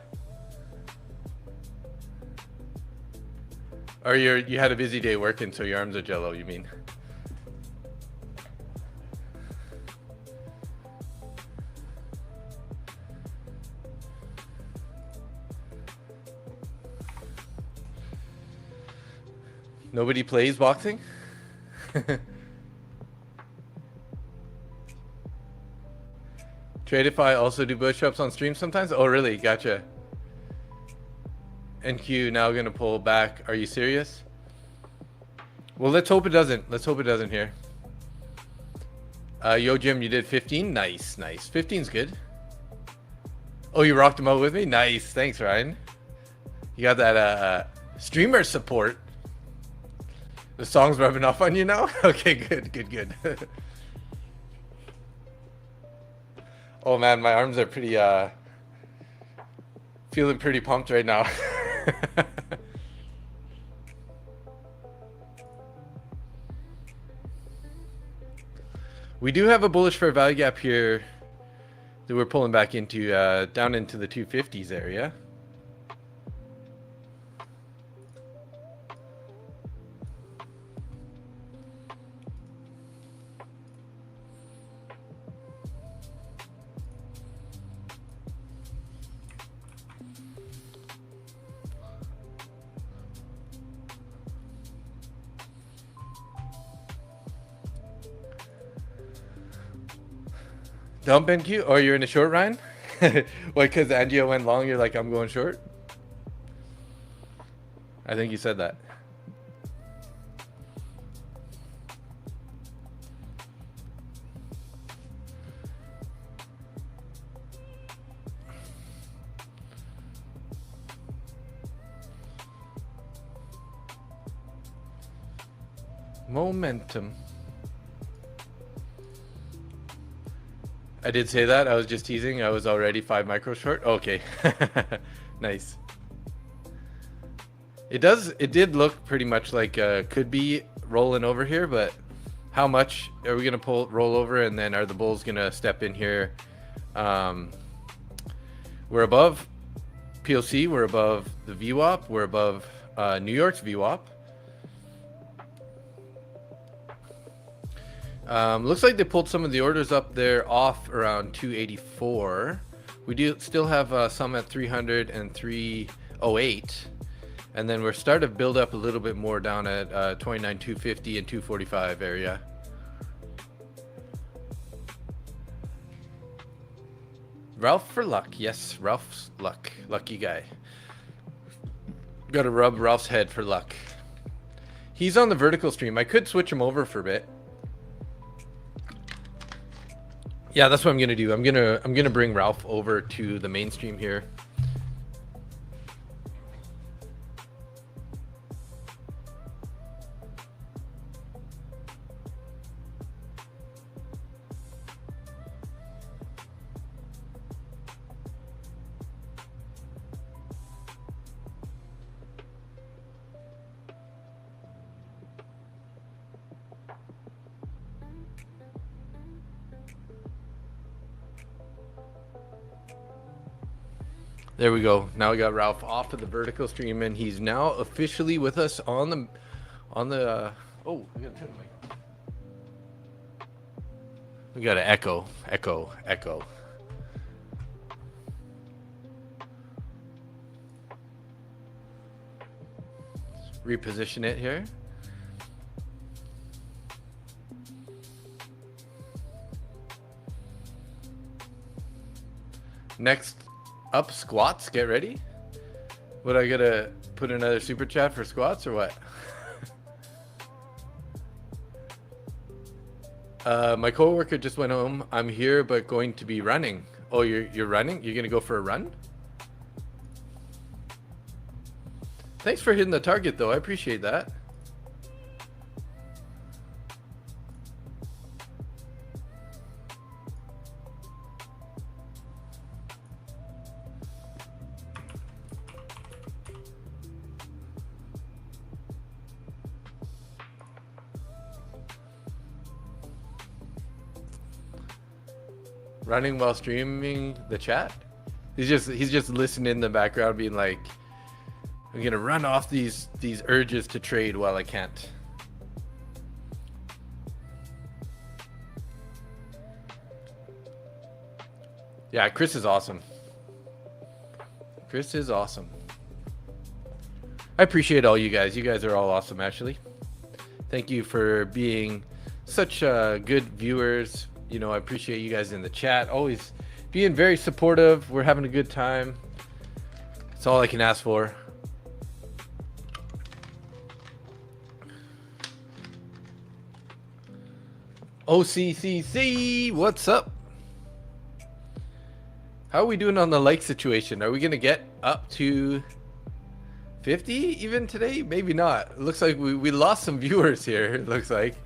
Or you had a busy day working, so your arms are jello, you mean? Nobody plays boxing? Tradeify also do push-ups on stream sometimes? Oh, really? Gotcha. NQ now gonna pull back. Are you serious? Well, let's hope it doesn't. Let's hope it doesn't here. Yo, Jim, you did 15? Nice, nice. 15's good. Oh, you rocked them out with me? Nice. Thanks, Ryan. You got that streamer support. The song's rubbing off on you now? Okay, good, good, good. Oh, man, my arms are pretty, feeling pretty pumped right now. We do have a bullish fair value gap here that we're pulling back into, down into the 250s area. Dump NQ? Oh, you're in a short, Ryan? What, because Angio went long, you're like, I'm going short? I think you said that. Momentum. I did say that. I was just teasing. I was already 5 micro short. Okay. Nice. It did look pretty much like could be rolling over here, but how much are we going to roll over, and then are the bulls going to step in here? We're above PLC. We're above the VWAP. We're above New York's VWAP. Looks like they pulled some of the orders up there off around 284. We do still have some at 300 and 308, and then we're starting to build up a little bit more down at 29 250 and 245 area. Ralph for luck. Yes, Ralph's luck. Lucky guy. Got to rub Ralph's head for luck. He's on the vertical stream. I could switch him over for a bit. Yeah, that's what I'm gonna do. I'm gonna bring Ralph over to the mainstream here. There we go. Now we got Ralph off of the vertical stream, and he's now officially with us on the oh, we gotta turn the mic. We got to echo. Reposition it here. Next up, squats. Get ready. What, I gotta put another super chat for squats or what? My coworker just went home. I'm here, but going to be running. Oh, you're running? You're gonna go for a run? Thanks for hitting the target, though. I appreciate that. Running while streaming the chat. He's just listening in the background, being like, I'm gonna run off these urges to trade while I can't. Yeah, Chris is awesome. Chris is awesome. I appreciate all you guys. You guys are all awesome, actually. Thank you for being such good viewers. You know, I appreciate you guys in the chat. Always being very supportive. We're having a good time. That's all I can ask for. OCCC, what's up? How are we doing on the like situation? Are we gonna get up to 50 even today? Maybe not. It looks like we lost some viewers here, it looks like.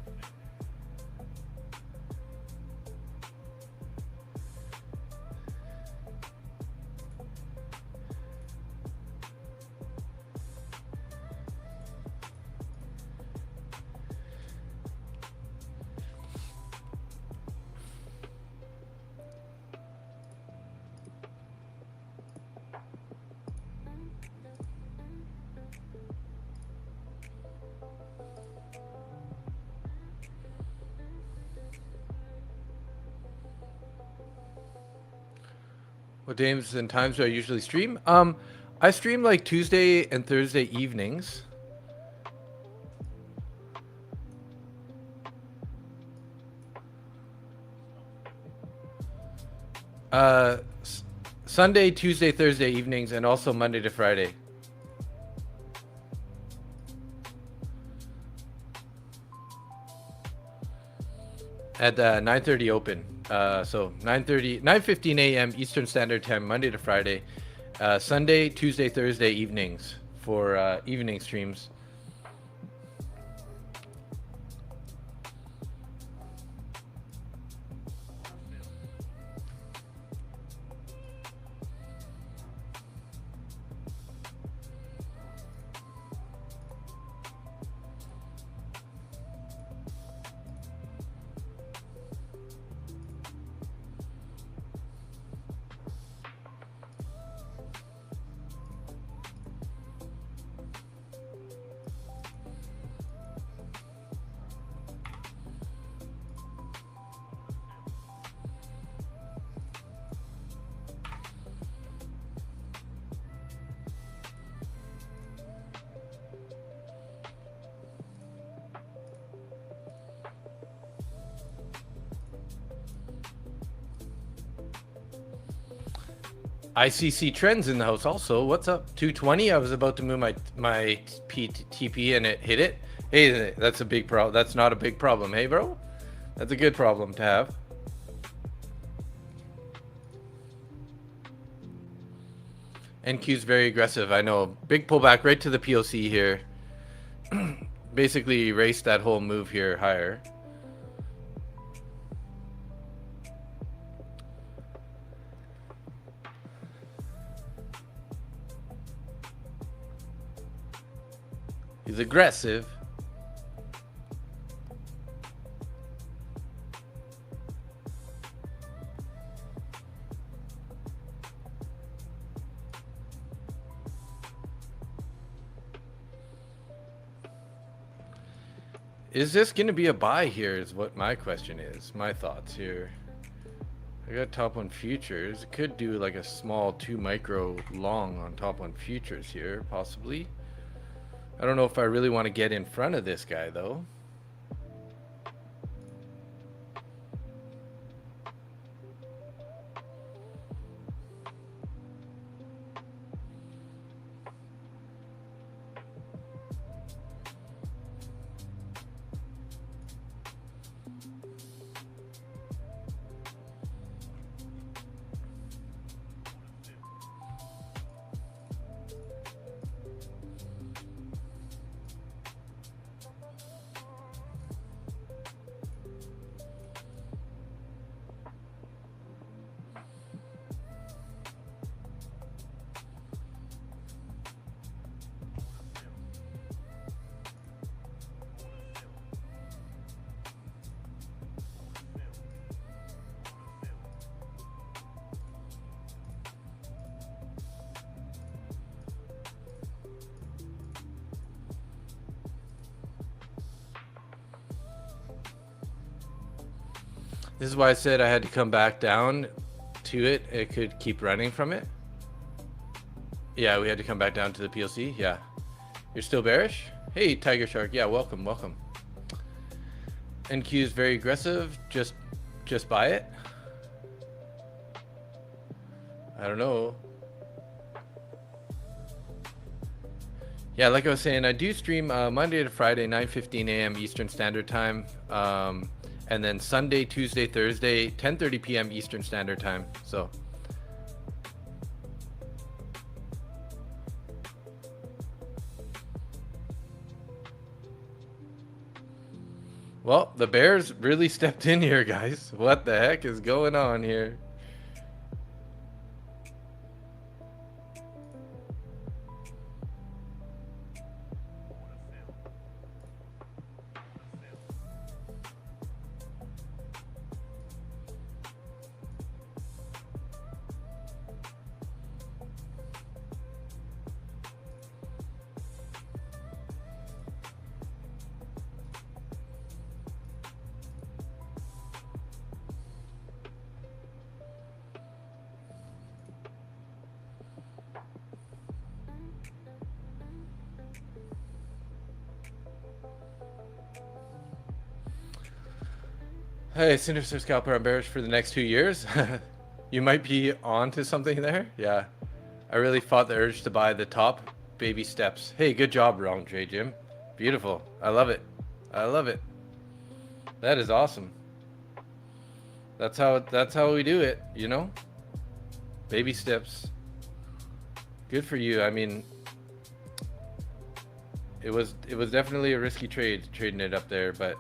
What days and times do I usually stream? I stream like Tuesday and Thursday evenings. Sunday, Tuesday, Thursday evenings, and also Monday to Friday. At 9:30 open. So 9:15 a.m. Eastern Standard Time, Monday to Friday. Sunday, Tuesday, Thursday evenings for evening streams. ICC Trends in the house also. What's up? 220. I was about to move my TP and it hit it. Hey, that's a big problem. That's not a big problem. Hey, bro. That's a good problem to have. NQ's very aggressive. I know. Big pullback right to the POC here. Basically erased that whole move here higher. He's aggressive. Is this going to be a buy here is what my question is. My thoughts here. I got top on futures. It could do like a small 2 micro long on top on futures here, possibly. I don't know if I really want to get in front of this guy though. This is why I said I had to come back down to it. It could keep running from it. Yeah, we had to come back down to the PLC. Yeah. You're still bearish? Hey, Tiger Shark. Yeah, welcome, welcome. NQ is very aggressive. Just buy it. I don't know. Yeah, like I was saying, I do stream Monday to Friday, 9:15 a.m. Eastern Standard Time, and then Sunday, Tuesday, Thursday, 10:30 p.m. Eastern Standard Time. So, well, the Bears really stepped in here, guys. What the heck is going on here? Hey, Sinister Scalper, I'm bearish for the next 2 years. You might be on to something there. Yeah. I really fought the urge to buy the top. Baby steps. Hey, good job, Wrong J Jim. Beautiful. I love it. I love it. That is awesome. That's how we do it, you know? Baby steps. Good for you. I mean, it was definitely a risky trade, trading it up there, but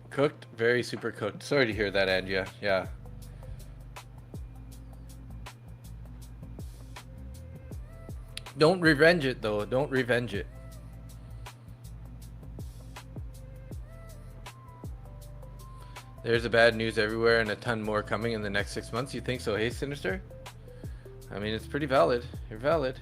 cooked, very super cooked. Sorry to hear that, Angia. Yeah. Don't revenge it, though. Don't revenge it. There's a bad news everywhere and a ton more coming in the next 6 months. You think so, hey, Sinister? I mean, it's pretty valid. You're valid.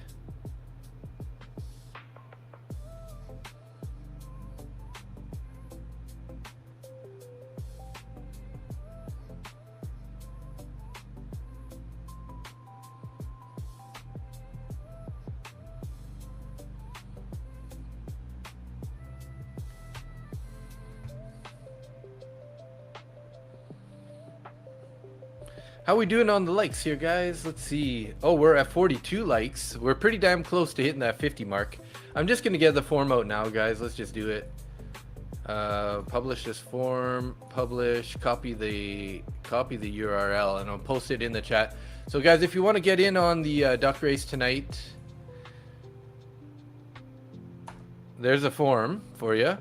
How we doing on the likes here, guys? Let's see. Oh, we're at 42 likes. We're pretty damn close to hitting that 50 mark. I'm just gonna get the form out now, guys. Let's just do it. Publish this form. Publish. Copy the URL, and I'll post it in the chat. So, guys, if you want to get in on the duck race tonight, there's a form for you.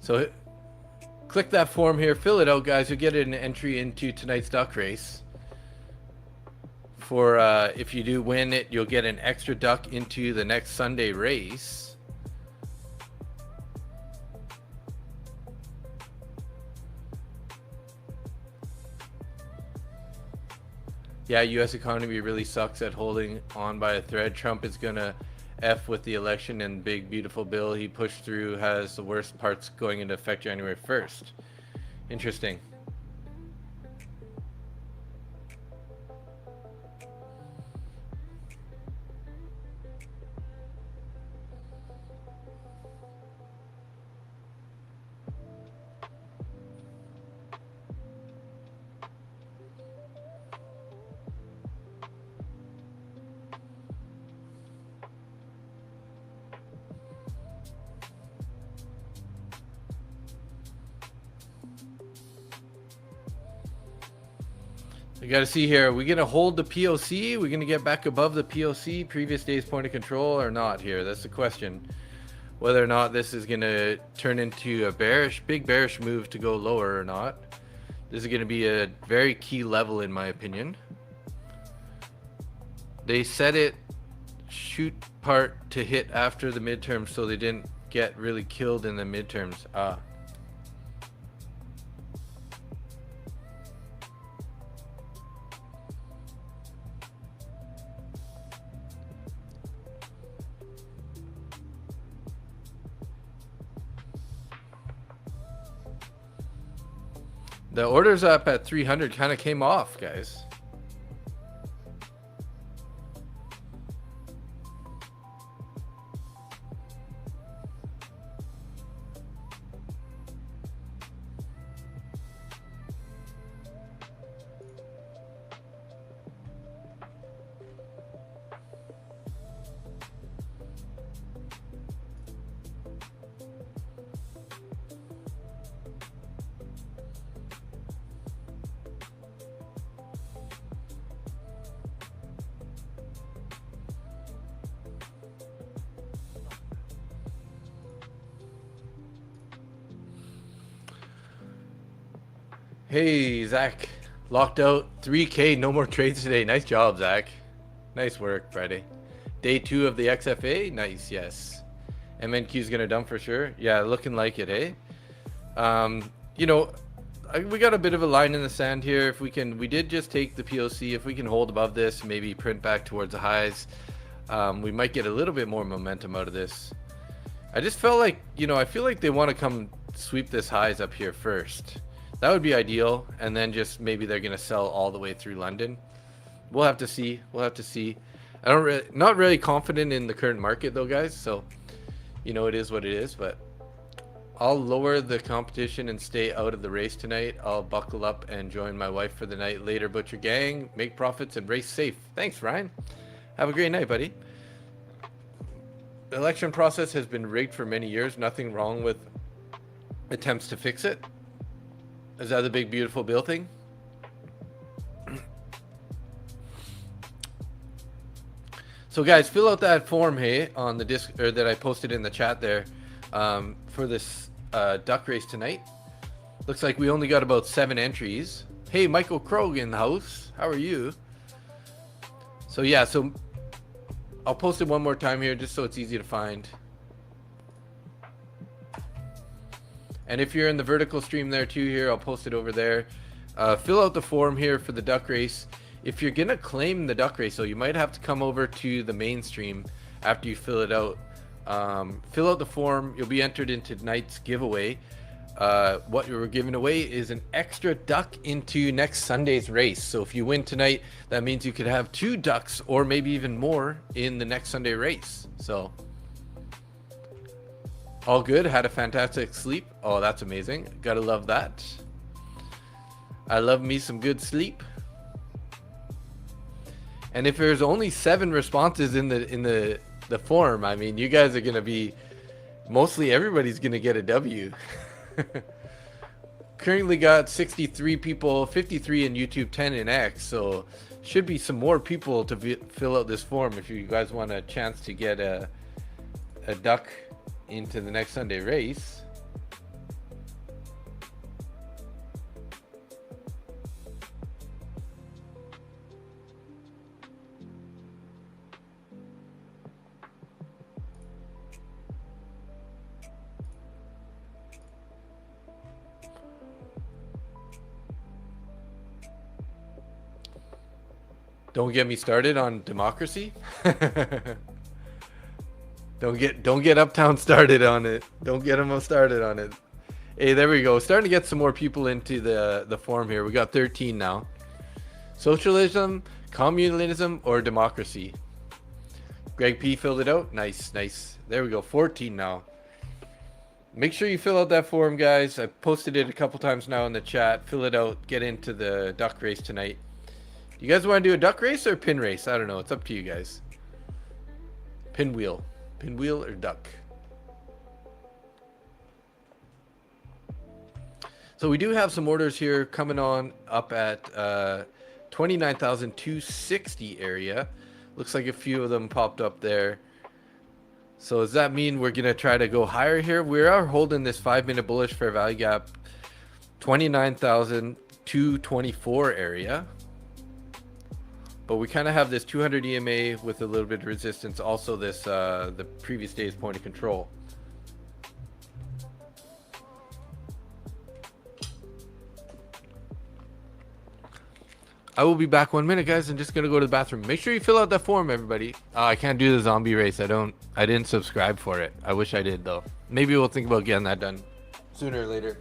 So click that form here, fill it out, guys. You'll get an entry into tonight's duck race. For if you do win it, you'll get an extra duck into the next Sunday race. Yeah, U.S. economy really sucks at holding on by a thread. Trump is gonna F with the election, and big beautiful bill he pushed through has the worst parts going into effect January 1st. Interesting. We got to see here. Are we going to hold the POC? Are we going to get back above the POC, previous day's point of control, or not here? That's the question. Whether or not this is going to turn into a big bearish move to go lower or not. This is going to be a very key level in my opinion. They set it shoot part to hit after the midterms, so they didn't get really killed in the midterms. The orders up at 300 kind of came off, guys. Hey, Zach. Locked out 3K, no more trades today. Nice job, Zach. Nice work, Friday. Day 2 of the XFA. Nice, yes. MNQ's going to dump for sure. Yeah, looking like it, eh? You know, we got a bit of a line in the sand here. If we can, we did just take the POC. If we can hold above this, maybe print back towards the highs, we might get a little bit more momentum out of this. I just felt like, you know, I feel like they want to come sweep this highs up here first. That would be ideal, and then just maybe they're gonna sell all the way through London. We'll have to see. We'll have to see. Not really confident in the current market though, guys. So, you know, it is what it is. But I'll lower the competition and stay out of the race tonight. I'll buckle up and join my wife for the night. Later, Butcher Gang. Make profits and race safe. Thanks, Ryan. Have a great night, buddy. The election process has been rigged for many years. Nothing wrong with attempts to fix it. Is that the big beautiful bill thing? So guys, fill out that form, hey, on the disc, or that I posted in the chat there, for this duck race tonight. Looks like we only got about 7 entries. Hey, Michael Krog in the house. How are you? So yeah, so I'll post it one more time here just so it's easy to find. And if you're in the vertical stream there too, here, I'll post it over there. Fill out the form here for the duck race. If you're gonna claim the duck race, so you might have to come over to the main stream after you fill it out. Fill out the form. You'll be entered into tonight's giveaway. What we're giving away is an extra duck into next Sunday's race. So if you win tonight, that means you could have 2 ducks or maybe even more in the next Sunday race. So all good. Had a fantastic sleep. Oh, that's amazing. Gotta love that. I love me some good sleep. And if there's only 7 responses in the form, I mean, you guys are gonna be, mostly everybody's gonna get a W. Currently got 63 people, 53 in YouTube, 10 in X. So should be some more people to fill out this form if you guys want a chance to get a duck into the next Sunday race. Don't get me started on democracy. Don't get Uptown started on it. Don't get them started on it. Hey, there we go. Starting to get some more people into the forum here. We got 13 now. Socialism, communism, or democracy? Greg P filled it out. Nice, nice. There we go. 14 now. Make sure you fill out that form, guys. I posted it a couple times now in the chat. Fill it out. Get into the duck race tonight. You guys want to do a duck race or pin race? I don't know. It's up to you guys. Pinwheel. Pinwheel or duck? So we do have some orders here coming on up at 29,260 area. Looks like a few of them popped up there. So does that mean we're going to try to go higher here? We are holding this 5-minute bullish fair value gap, 29,224 area. But we kind of have this 200 EMA with a little bit of resistance. Also this, the previous day's point of control. I will be back 1 minute, guys. I'm just going to go to the bathroom. Make sure you fill out that form, everybody. I can't do the zombie race. I didn't subscribe for it. I wish I did, though. Maybe we'll think about getting that done sooner or later.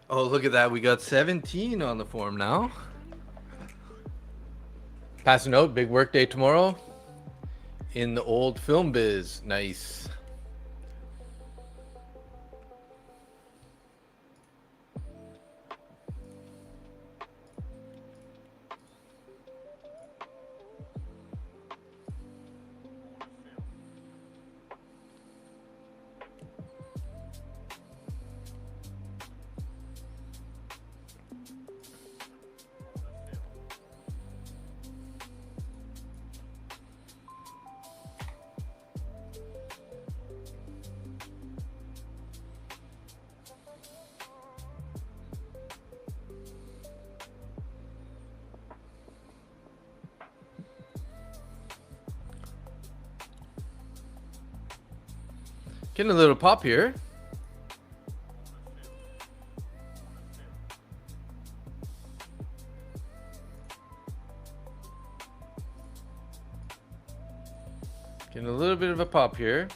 Oh, look at that. We got 17 on the form now. Passing out, big work day tomorrow in the old film biz. Nice. Getting a little pop here. Getting a little bit of a pop here.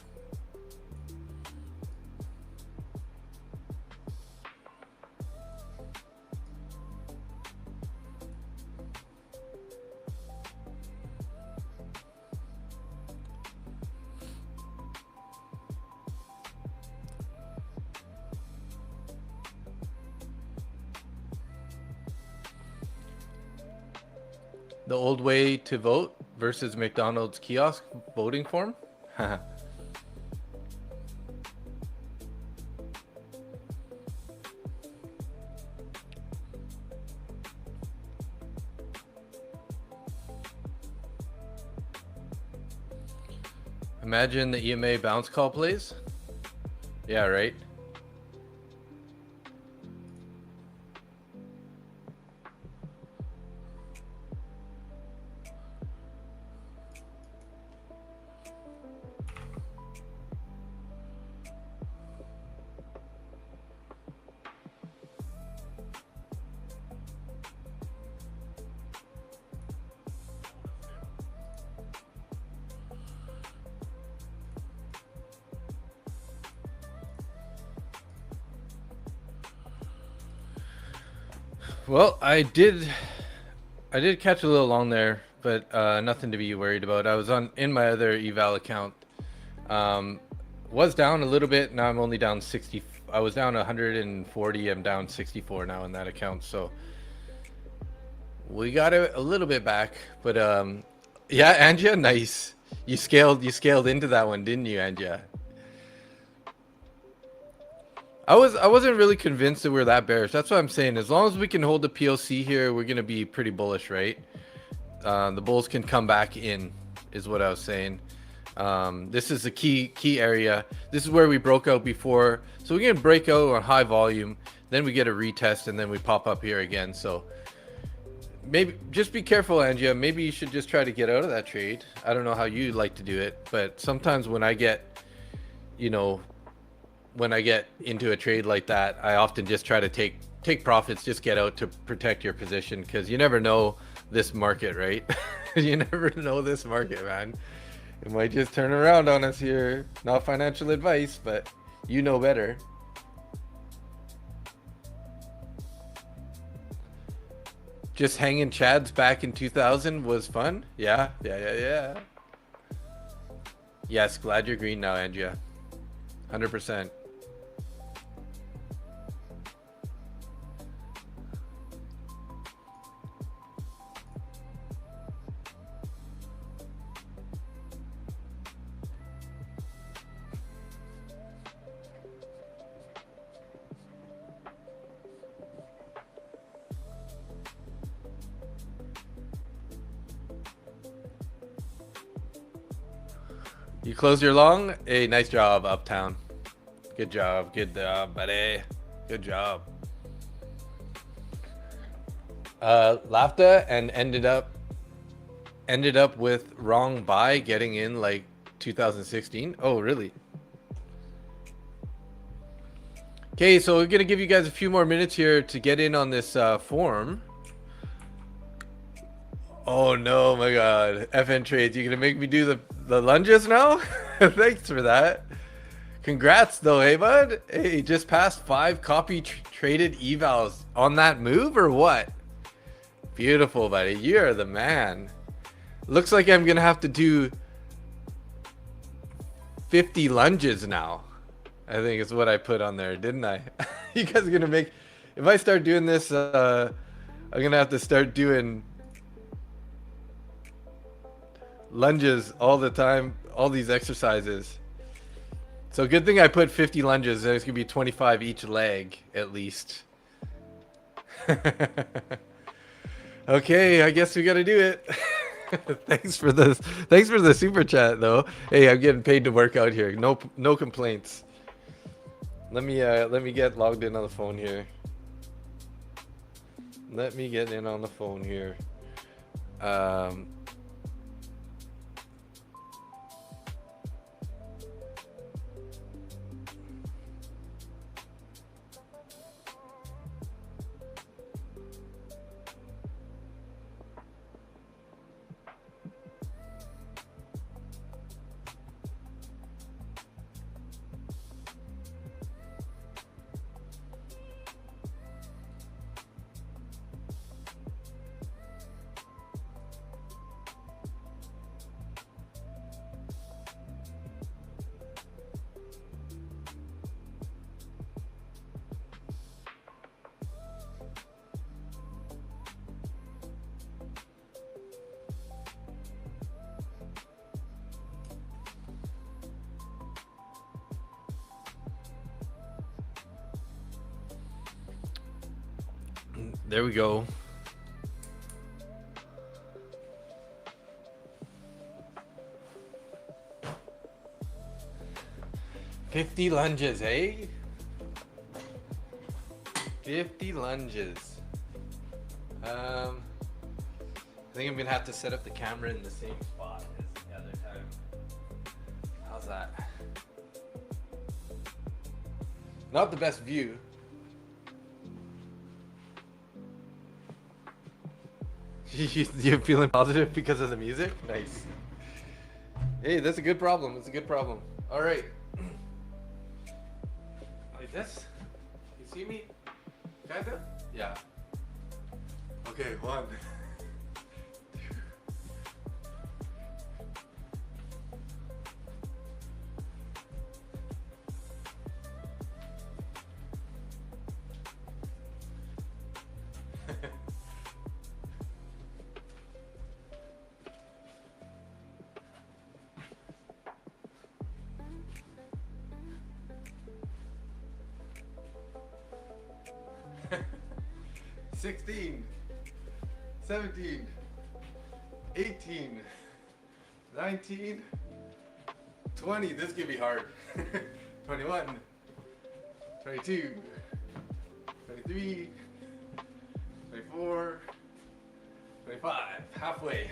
The old way to vote versus McDonald's kiosk voting form. Imagine the EMA bounce call plays. Yeah, right. Well, I did catch a little long there, but nothing to be worried about. I was in my other eval account. Was down a little bit. Now I'm only down 60. I was down 140. I'm down 64 now in that account. So we got it a little bit back, but yeah, Anja, nice. You scaled into that one, didn't you, Anja? I wasn't really convinced that we're that bearish. That's what I'm saying. As long as we can hold the POC here, we're gonna be pretty bullish, right? The bulls can come back in, is what I was saying. This is the key area. This is where we broke out before. So we're gonna break out on high volume, then we get a retest, and then we pop up here again. So maybe just be careful, Angia. Maybe you should just try to get out of that trade. I don't know how you like to do it, but sometimes when I get, when I get into a trade like that, I often just try to take profits, just get out to protect your position, because you never know this market, right? You never know this market, man. It might just turn around on us here. Not financial advice, but you know better. Just hanging chads back in 2000 was fun. Yeah. Yes, glad you're green now, Angia. 100%. You closed your long? Hey, nice job, Uptown. Good job, buddy. Good job. Lafta and ended up with wrong buy, getting in like 2016. Oh, really? Okay, so we're gonna give you guys a few more minutes here to get in on this form. Oh no, my God. FN Trades, you gonna make me do the lunges now? Thanks for that. Congrats though, hey bud. Hey, just passed 5 copy traded evals on that move or what? Beautiful, buddy. You're the man. Looks like I'm gonna have to do 50 lunges now. I think is what I put on there, didn't I? You guys are gonna make, if I start doing this, I'm gonna have to start doing lunges all the time, all these exercises. So good thing I put 50 lunges. There's gonna be 25 each leg at least. Okay, I guess we gotta do it. Thanks for the super chat though. Hey, I'm getting paid to work out here. No complaints. Let me get logged in on the phone here. Let me get in on the phone here. There we go. $50 lunges, eh? 50 lunges. I think I'm gonna have to set up the camera in the same spot as the other time. How's that? Not the best view. You're feeling positive because of the music? Nice. Hey, that's a good problem. It's a good problem. All right. Like this? You see me? Kinda? Yeah. Okay, 1. 16, 17, 18, 19, 20. This could be hard. 21, 22, 23, 24, 25. Halfway.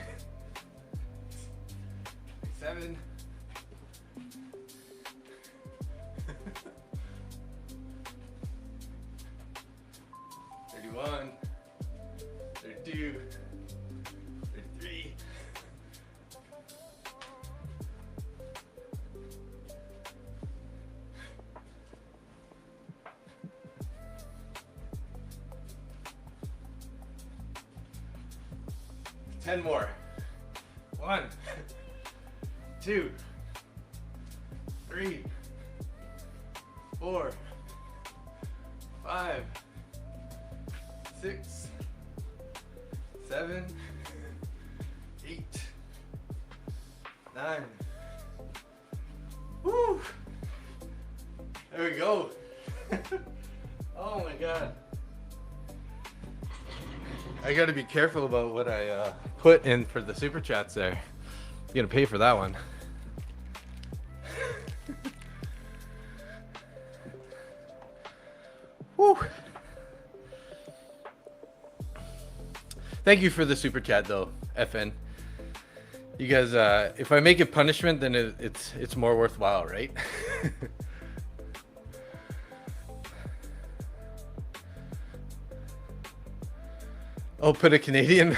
7. 31, 32, 33, 10 more. 1, 2, 3, 4, 5, 6, 7, 8, 9. Woo! There we go. Oh my god. I gotta be careful about what I put in for the super chats there. I'm gonna pay for that one. Woo! Thank you for the super chat though, FN. You guys, if I make it punishment, then it's more worthwhile, right? Oh, put a Canadian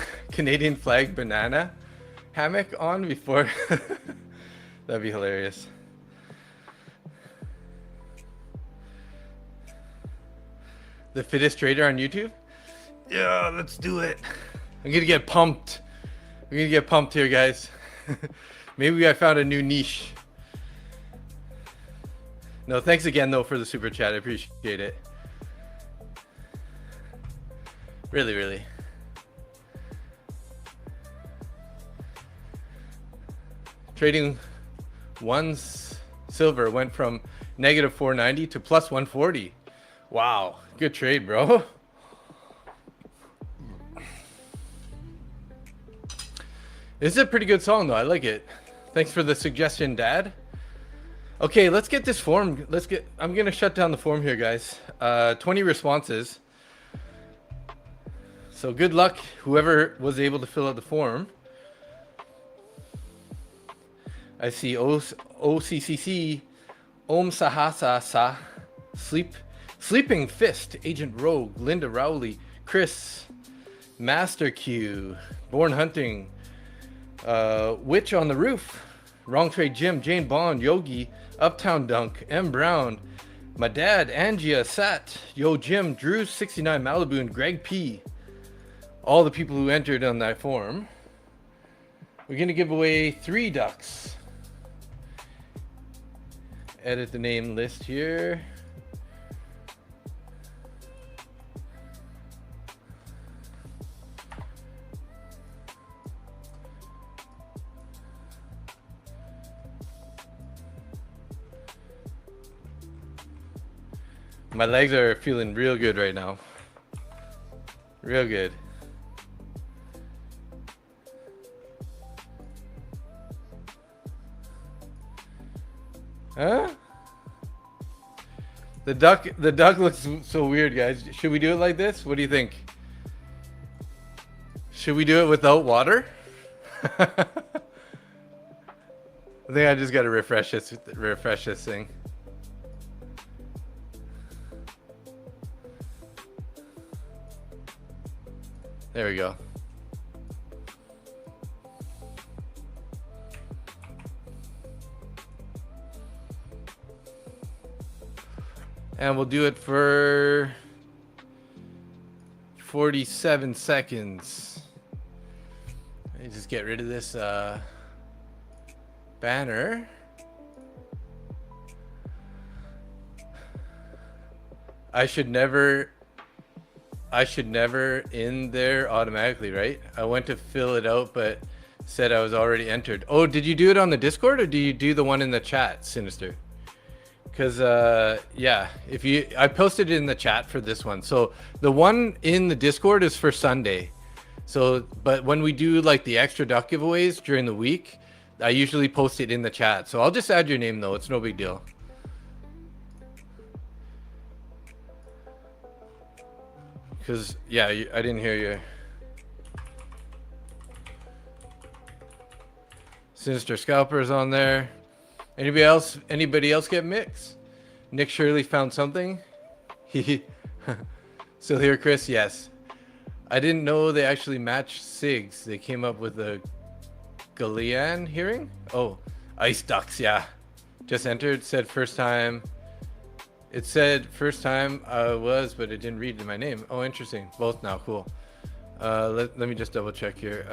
flag banana hammock on before. That'd be hilarious. The fittest trader on YouTube? Yeah, let's do it. I'm gonna get pumped. I'm gonna get pumped here, guys. Maybe I found a new niche. No, thanks again though for the super chat. I appreciate it. Really, really. Trading one's silver went from negative 490 to plus 140. Wow, good trade, bro. This is a pretty good song though. I like it. Thanks for the suggestion, Dad. Okay, let's get this form. I'm gonna shut down the form here, guys. 20 responses. So good luck, whoever was able to fill out the form. I see OCCC, Om Sahasa Sa, Sleeping Fist, Agent Rogue, Linda Rowley, Chris, Master Q, Born Hunting, Witch on the Roof, Wrong Trade Jim, Jane Bond, Yogi, Uptown Dunk, M Brown, my dad, Angia, Sat, Yo Jim, Drew 69 Malibu, and Greg P. All the people who entered on that form. We're gonna give away 3 ducks. Edit the name list here. My legs are feeling real good right now. Real good. Huh? The duck looks so weird, guys. Should we do it like this? What do you think? Should we do it without water? I think I just gotta refresh this thing. There we go. And we'll do it for 47 seconds. Let me just get rid of this banner. I should never in there automatically, right? I went to fill it out, but said I was already entered. Oh, did you do it on the Discord or do you do the one in the chat, Sinister? Because yeah, I posted it in the chat for this one. So the one in the Discord is for Sunday. So, but when we do like the extra duck giveaways during the week, I usually post it in the chat. So I'll just add your name though. It's no big deal. Because yeah, I didn't hear you. Sinister Scalpers on there. Anybody else get mixed? Nick Shirley found something. Still here, Chris? Yes. I didn't know they actually matched SIGs. They came up with a Galean hearing. Oh, Ice Ducks. Yeah, just entered. Said first time. It said first time I was, but it didn't read my name. Oh, interesting. Both now. Cool. Let me just double check here.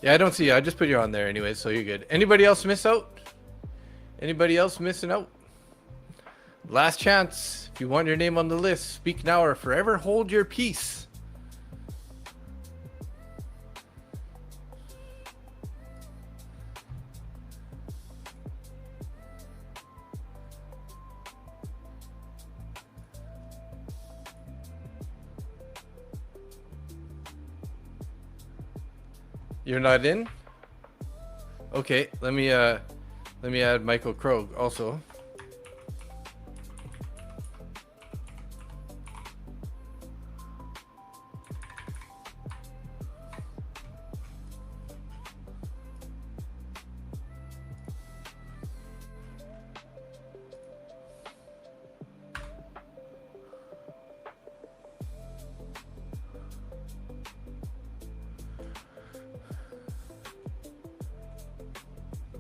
Yeah, I don't see you. I just put you on there anyway, so you're good. Anybody else miss out? Anybody else missing out? Last chance. If you want your name on the list, speak now or forever hold your peace. You're not in? Okay, let me add Michael Krog also.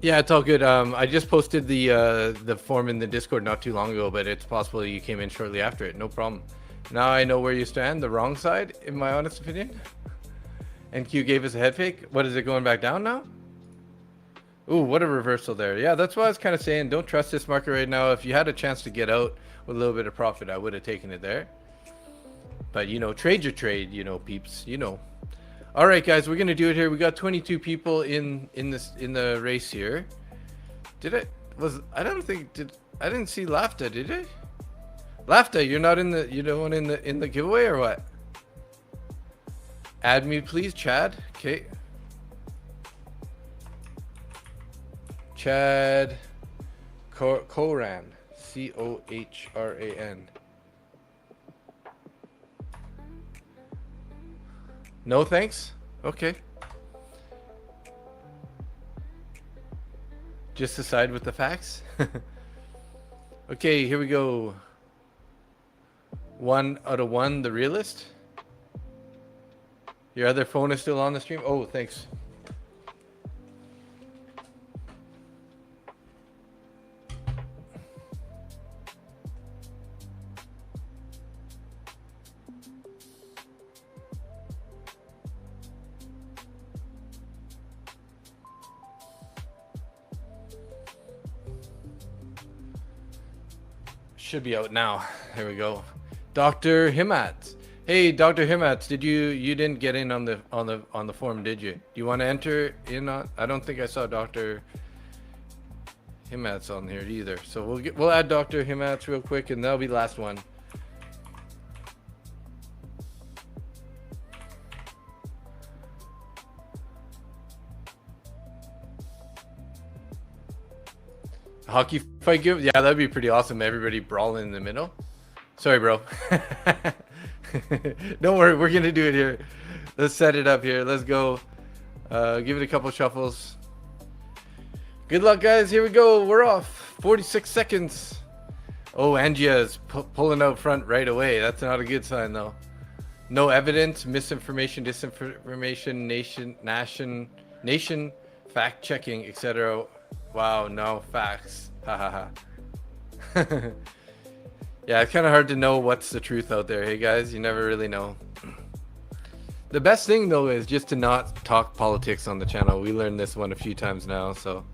Yeah, it's all good. I just posted the form in the Discord not too long ago, but it's possible you came in shortly after it. No problem. Now I know where you stand. The wrong side, in my honest opinion. NQ gave us a head fake. What is it going back down now? Ooh, what a reversal there. Yeah, that's what I was kind of saying. Don't trust this market right now. If you had a chance to get out with a little bit of profit, I would have taken it there. But you know, trade your trade. You know, peeps. You know. All right, guys, we're gonna do it here. We got 22 people in the race here. I don't think I didn't see Lafta, did I? Lafta, you're not in the giveaway or what? Add me please, Chad. Okay. Chad Coran, Cohran. No thanks. Okay. Just decide with the facts. Okay, here we go. 1 out of 1, the realist. Your other phone is still on the stream? Oh, thanks. Should be out now. There we go. Dr. Himats. Hey, Dr. Himats, did you didn't get in on the form, did you? Do you want to enter in on? I don't think I saw Dr. Himats on here either. So we'll add Dr. Himats real quick, and that'll be the last one. Hockey fight give? Yeah, that'd be pretty awesome. Everybody brawling in the middle. Sorry, bro. Don't worry, we're gonna do it here. Let's set it up here. Let's go. Give it a couple shuffles. Good luck, guys. Here we go. We're off. 46 seconds. Oh, Angia is pulling out front right away. That's not a good sign, though. No evidence, misinformation, disinformation, nation, fact checking, etc. Wow, no facts. Ha ha ha. Yeah, it's kind of hard to know what's the truth out there. Hey guys, you never really know. The best thing though is just to not talk politics on the channel. We learned this one a few times now, so.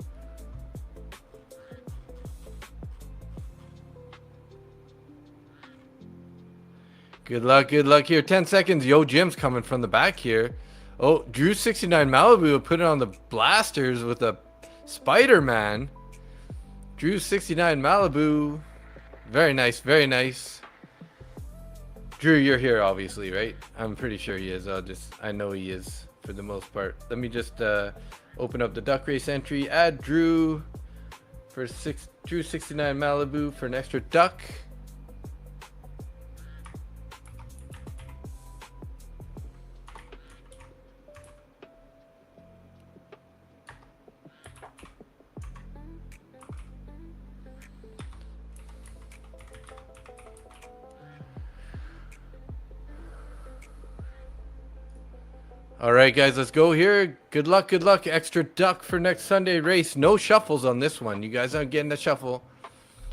Good luck here. 10 seconds. Yo, Jim's coming from the back here. Oh, Drew 69 Malibu will put it on the blasters with a Spider-Man. Drew 69 Malibu. Very nice, very nice. Drew, you're here obviously, right? I'm pretty sure he is. I know he is for the most part. Let me just open up the duck race entry. Add Drew for Drew 69 Malibu for an extra duck. All right, guys, let's go here. Good luck, good luck. Extra duck for next Sunday race. No shuffles on this one. You guys aren't getting a shuffle.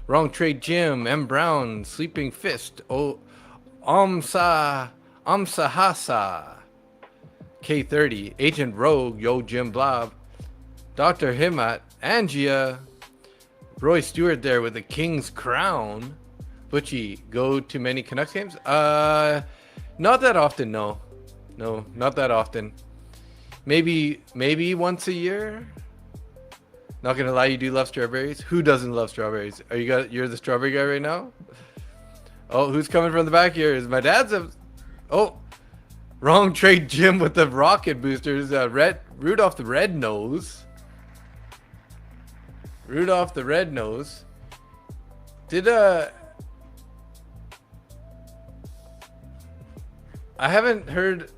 Wrong trade, Jim. M. Brown, Sleeping Fist. Oh, Amsahasa. K30, Agent Rogue, Yo Jim Blob, Dr. Himat, Angia, Roy Stewart there with the King's Crown. Butchie, go to many Canucks games? Not that often, no. No, not that often. Maybe once a year. Not gonna lie, you do love strawberries. Who doesn't love strawberries? You're the strawberry guy right now? Oh, who's coming from the back here? Is my dad's oh, wrong trade, Jim with the rocket boosters. Rudolph the Red Nose. Rudolph the Red Nose. I haven't heard.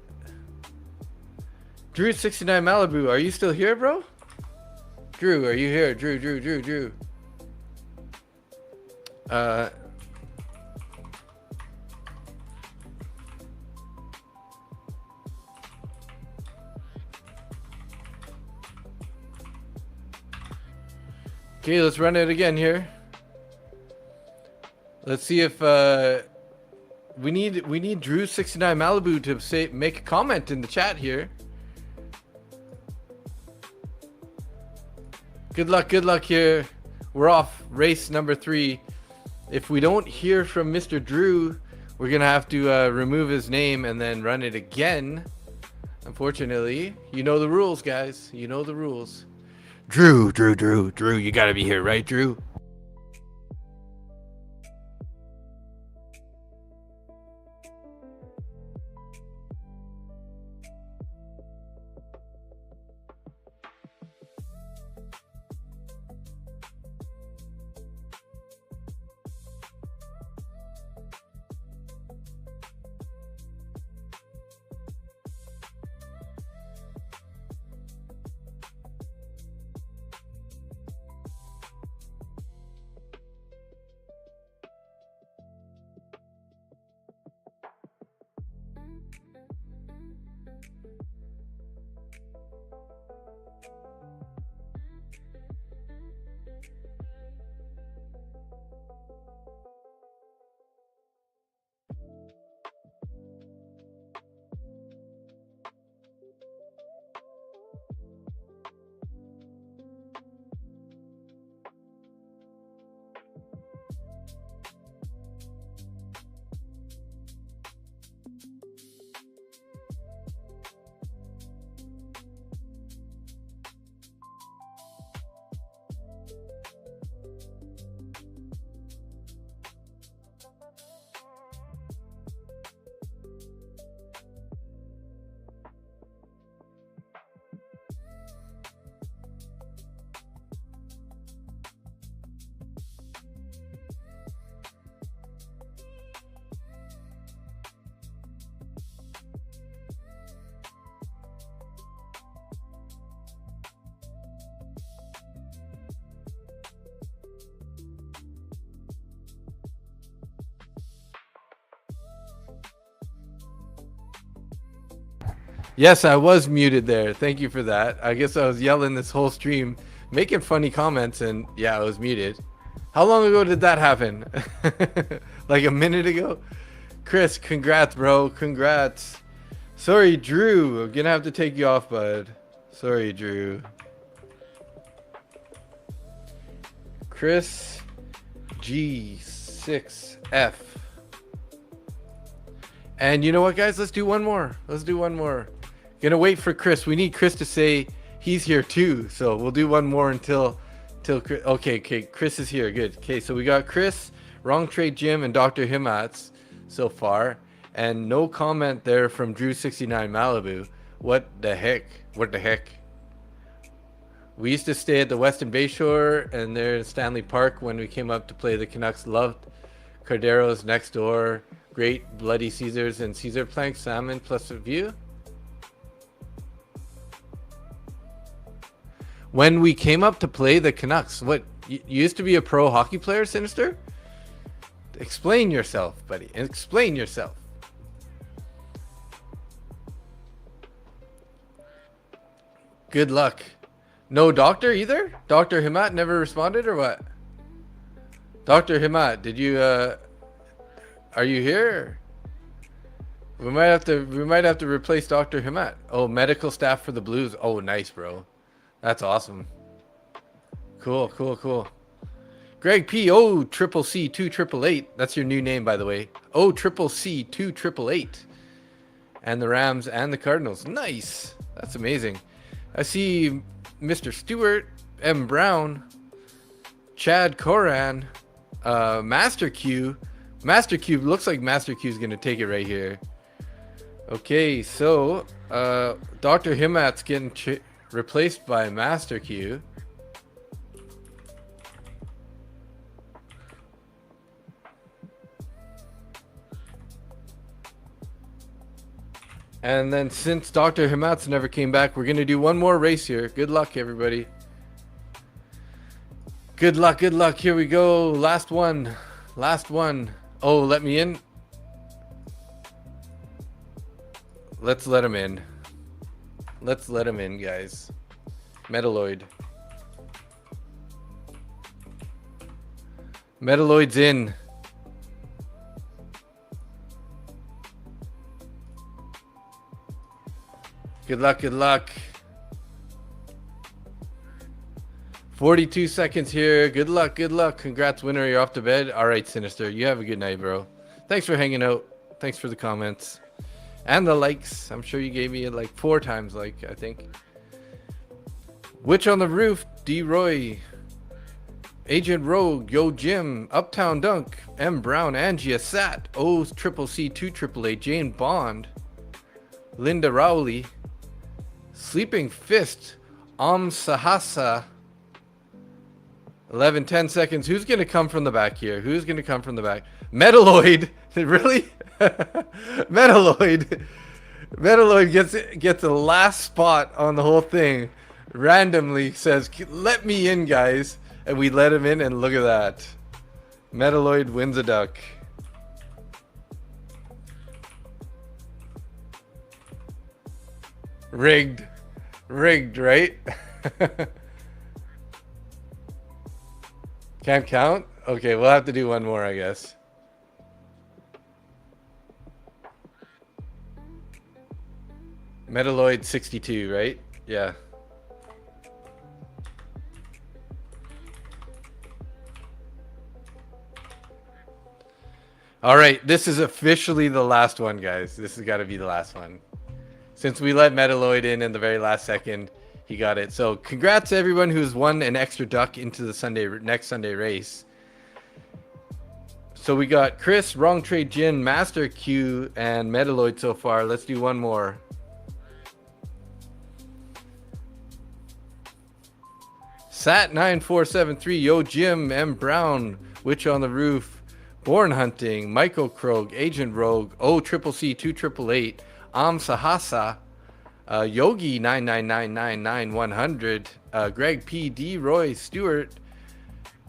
Drew 69 Malibu, are you still here, bro? Drew, are you here? Drew. Okay, let's run it again here. Let's see if we need Drew 69 Malibu to make a comment in the chat here. Good luck here. We're off race number 3. If we don't hear from Mr. Drew, we're gonna have to remove his name and then run it again. Unfortunately, you know the rules, guys. You know the rules. Drew, you gotta be here, right, Drew? Yes, I was muted there. Thank you for that. I guess I was yelling this whole stream, making funny comments, and yeah, I was muted. How long ago did that happen? Like a minute ago? Chris, congrats, bro. Congrats. Sorry, Drew. I'm gonna have to take you off, bud. Sorry, Drew. Chris G6F. And you know what, guys? Let's do one more. Let's do one more. Gonna wait for Chris. We need Chris to say he's here too. So we'll do one more until Chris. Okay, Chris is here. Good. Okay, so we got Chris, Wrong Trade Jim, and Dr. Himats so far. And no comment there from Drew 69 Malibu. What the heck? What the heck? We used to stay at the Weston Bayshore and there in Stanley Park when we came up to play the Canucks. Loved Cardero's next door. Great Bloody Caesars and Caesar plank salmon plus a view. When we came up to play the Canucks, what, you used to be a pro hockey player, Sinister? Explain yourself, buddy. Explain yourself. Good luck. No doctor either? Dr. Himat never responded or what? Dr. Himat, did you are you here? We might have to replace Dr. Himat. Oh, medical staff for the Blues. Oh, nice, bro. That's awesome. Cool. Greg P. O triple C 2888. That's your new name, by the way. O triple C 2888. And the Rams and the Cardinals. Nice. That's amazing. I see Mr. Stewart, M. Brown, Chad Coran, Master Q. Master Q looks like Master Q is gonna take it right here. Okay, so Dr. Himat's getting replaced by Master Q. And then since Dr. Himatsu never came back, we're going to do one more race here. Good luck, everybody. Good luck. Here we go. Last one. Oh, let me in. Let's let him in. Let's let him in, guys. Metalloid. Metalloid's in. Good luck, good luck. 42 seconds here. Good luck, good luck. Congrats, winner. You're off to bed. All right, Sinister. You have a good night, bro. Thanks for hanging out. Thanks for the comments. And the likes. I'm sure you gave me like 4 times like, I think. Witch on the Roof, D. Roy. Agent Rogue, Yo Jim, Uptown Dunk, M. Brown, Angia Sat, O Triple C 288, Jane Bond, Linda Rowley, Sleeping Fist, Sahasa. 11, 10 seconds. Who's going to come from the back here? Who's going to come from the back? Metalloid. Really? Metalloid. Metalloid gets the last spot on the whole thing. Randomly says, let me in, guys. And we let him in, and look at that. Metalloid wins a duck. Rigged. Rigged, right? Can't count? Okay, we'll have to do one more, I guess. Metalloid 62, right? Yeah. All right, this is officially the last one, guys. This has got to be the last one. Since we let Metalloid in the very last second, he got it. So congrats to everyone who's won an extra duck into the next Sunday race. So we got Chris, Wrong Trade Jin, Master Q, and Metalloid so far. Let's do one more. Sat9473, Yo Jim, M Brown, Witch on the Roof, Born Hunting, Michael Krog, Agent Rogue, O Triple C 2888, Sahasa, Yogi 99999 Greg P, D Roy Stewart,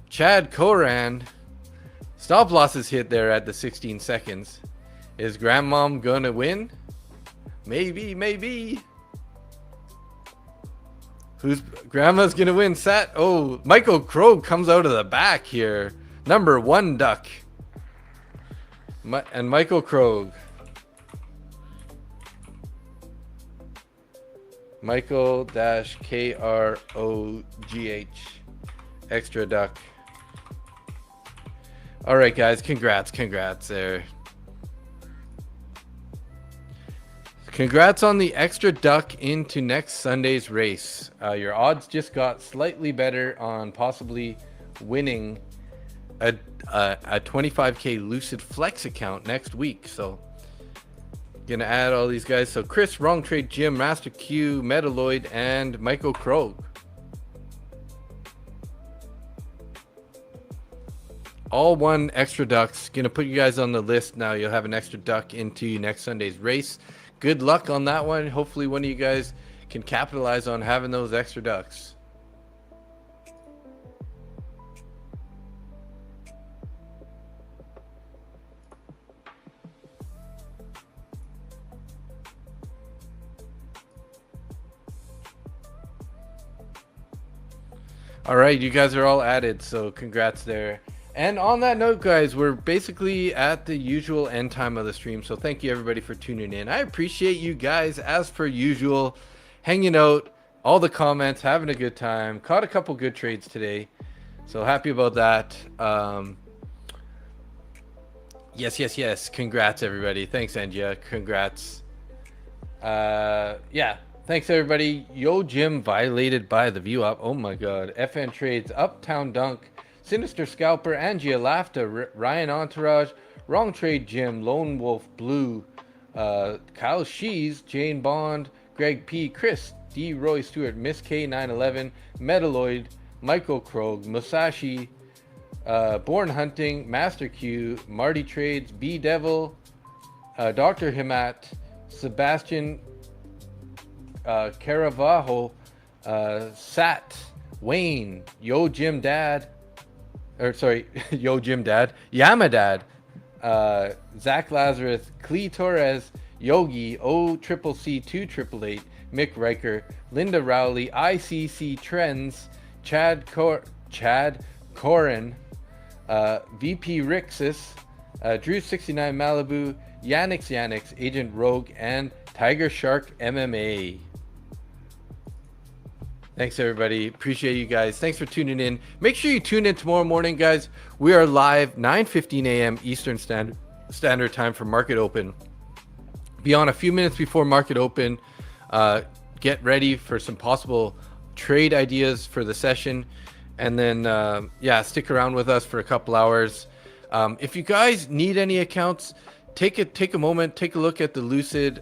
Chad Koran. Stop losses hit there at the 16 seconds. Is Grandmom gonna win? Maybe, maybe. Who's Grandma's gonna win? Sat. Oh, Michael Krog comes out of the back here. Number 1 duck. And Michael Krog. Michael-Krogh. Extra duck. All right, guys. Congrats there. Congrats on the extra duck into next Sunday's race. Your odds just got slightly better on possibly winning a 25K Lucid Flex account next week. So gonna add all these guys. So Chris, Wrong Trade Jim, Master Q, Metalloid, and Michael Krog. All 1 extra ducks. Gonna put you guys on the list now. You'll have an extra duck into next Sunday's race. Good luck on that one. Hopefully one of you guys can capitalize on having those extra ducks. All right, you guys are all added, so congrats there. And on that note, guys, we're basically at the usual end time of the stream. So thank you everybody for tuning in. I appreciate you guys, as per usual, hanging out, all the comments, having a good time. Caught a couple good trades today, so happy about that. Yes. Congrats, everybody. Thanks, Angia. Congrats. Yeah. Thanks, everybody. Yo Jim violated by the VWAP. Oh my God. FN Trades, Uptown Dunk, Sinister Scalper, Angia Lafta, Ryan Entourage, Wrong Trade Jim, Lone Wolf Blue, Kyle Shees, Jane Bond, Greg P, Chris, D Roy Stewart, Miss K911, Metalloid, Michael Krog, Musashi, Born Hunting, Master Q, Marty Trades, B Devil, Dr. Himat, Sebastian Caravajo, Sat, Wayne, Yo Jim Dad, Yo Jim Dad, Yamadad, Zach Lazarus, Clee Torres, Yogi, O Triple C 2888, Mick Riker, Linda Rowley, ICC Trends, Chad Corin, VP Rixis, Drew 69 Malibu, Yanix, Agent Rogue, and Tiger Shark MMA. Thanks, everybody. Appreciate you guys. Thanks for tuning in. Make sure you tune in tomorrow morning, guys. We are live 9:15 a.m. Eastern Standard Time for market open. Be on a few minutes before market open. Get ready for some possible trade ideas for the session. And then, yeah, stick around with us for a couple hours. If you guys need any accounts, take a moment, take a look at the Lucid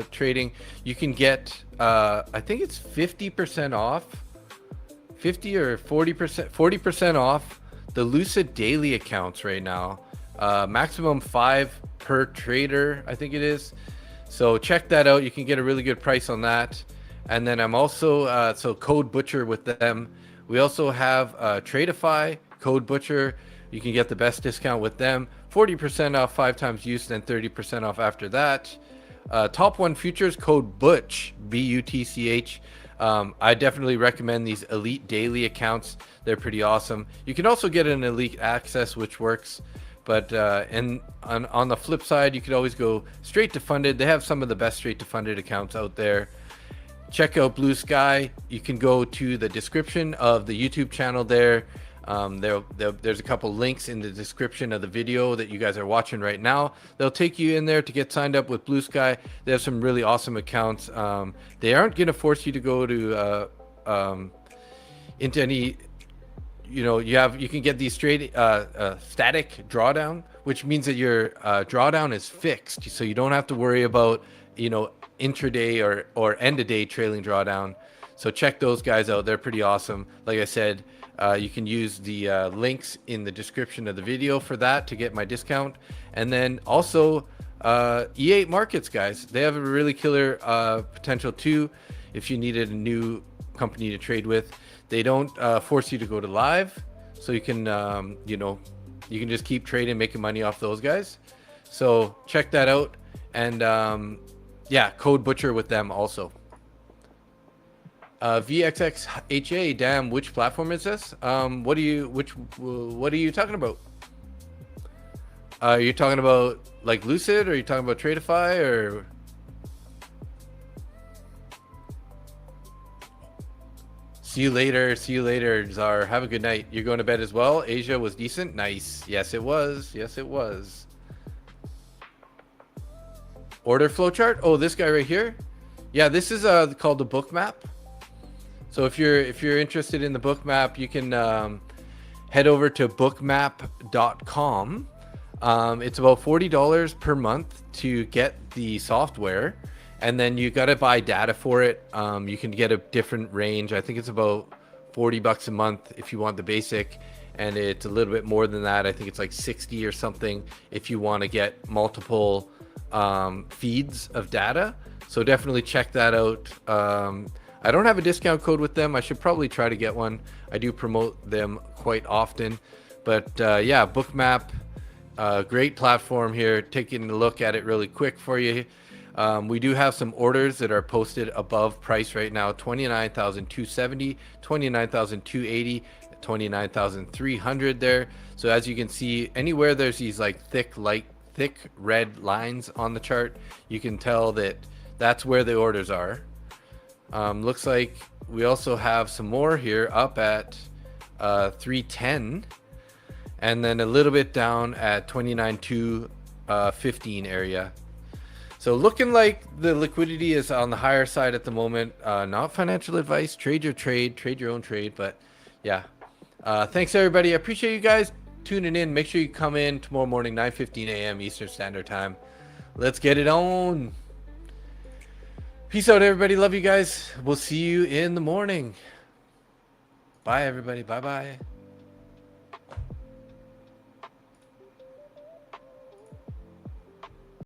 trading. You can get, I think it's 50% off, 50 or 40% off the Lucid daily accounts right now. Maximum 5 per trader, I think it is. So check that out. You can get a really good price on that. And then I'm also, so Code Butcher with them. We also have Tradeify, Code Butcher. You can get the best discount with them. 40% off 5 times use, and 30% off after that. Top 1 Futures, code BUTCH, B-U-T-C-H. I definitely recommend these Elite Daily accounts. They're pretty awesome. You can also get an Elite Access, which works. But on the flip side, you could always go straight to funded. They have some of the best straight to funded accounts out there. Check out Blue Sky. You can go to the description of the YouTube channel there. There's a couple links in the description of the video that you guys are watching right now. They'll take you in there to get signed up with Blue Sky. They have some really awesome accounts. They aren't going to force you to go to into any, you know, you can get these straight static drawdown, which means that your drawdown is fixed, so you don't have to worry about, you know, intraday or end of day trailing drawdown. So check those guys out. They're pretty awesome. Like I said, you can use the links in the description of the video for that to get my discount. And then also E8 Markets, guys, they have a really killer potential too if you needed a new company to trade with. They don't force you to go to live, so you can you know, you can just keep trading, making money off those guys. So check that out. And yeah, Code Butcher with them also. VXXHA, damn, which platform is this? What are you talking about? Are you talking about like Lucid, or are you talking about Tradeify, or? See you later, Czar. Have a good night. You're going to bed as well? Asia was decent? Nice. Yes, it was. Yes, it was. Order flow chart? Oh, this guy right here? Yeah, this is called the book map. So if you're interested in the book map, you can head over to bookmap.com. It's about $40 per month to get the software, and then you got to buy data for it. You can get a different range. I think it's about $40 a month if you want the basic, and it's a little bit more than that. I think it's like 60 or something if you want to get multiple feeds of data. So definitely check that out. I don't have a discount code with them. I should probably try to get one. I do promote them quite often. But yeah, Bookmap, great platform here. Taking a look at it really quick for you. We do have some orders that are posted above price right now. 29,270, 29,280, 29,300 there. So as you can see, anywhere there's these like thick red lines on the chart, you can tell that that's where the orders are. Looks like we also have some more here up at 310, and then a little bit down at 29,215 area. So looking like the liquidity is on the higher side at the moment. Not financial advice. Trade your trade, trade your own trade. But yeah, thanks everybody. I appreciate you guys tuning in. Make sure you come in tomorrow morning, 9:15 a.m. Eastern Standard Time. Let's get it on. Peace out, everybody. Love you guys. We'll see you in the morning. Bye, everybody. Bye-bye.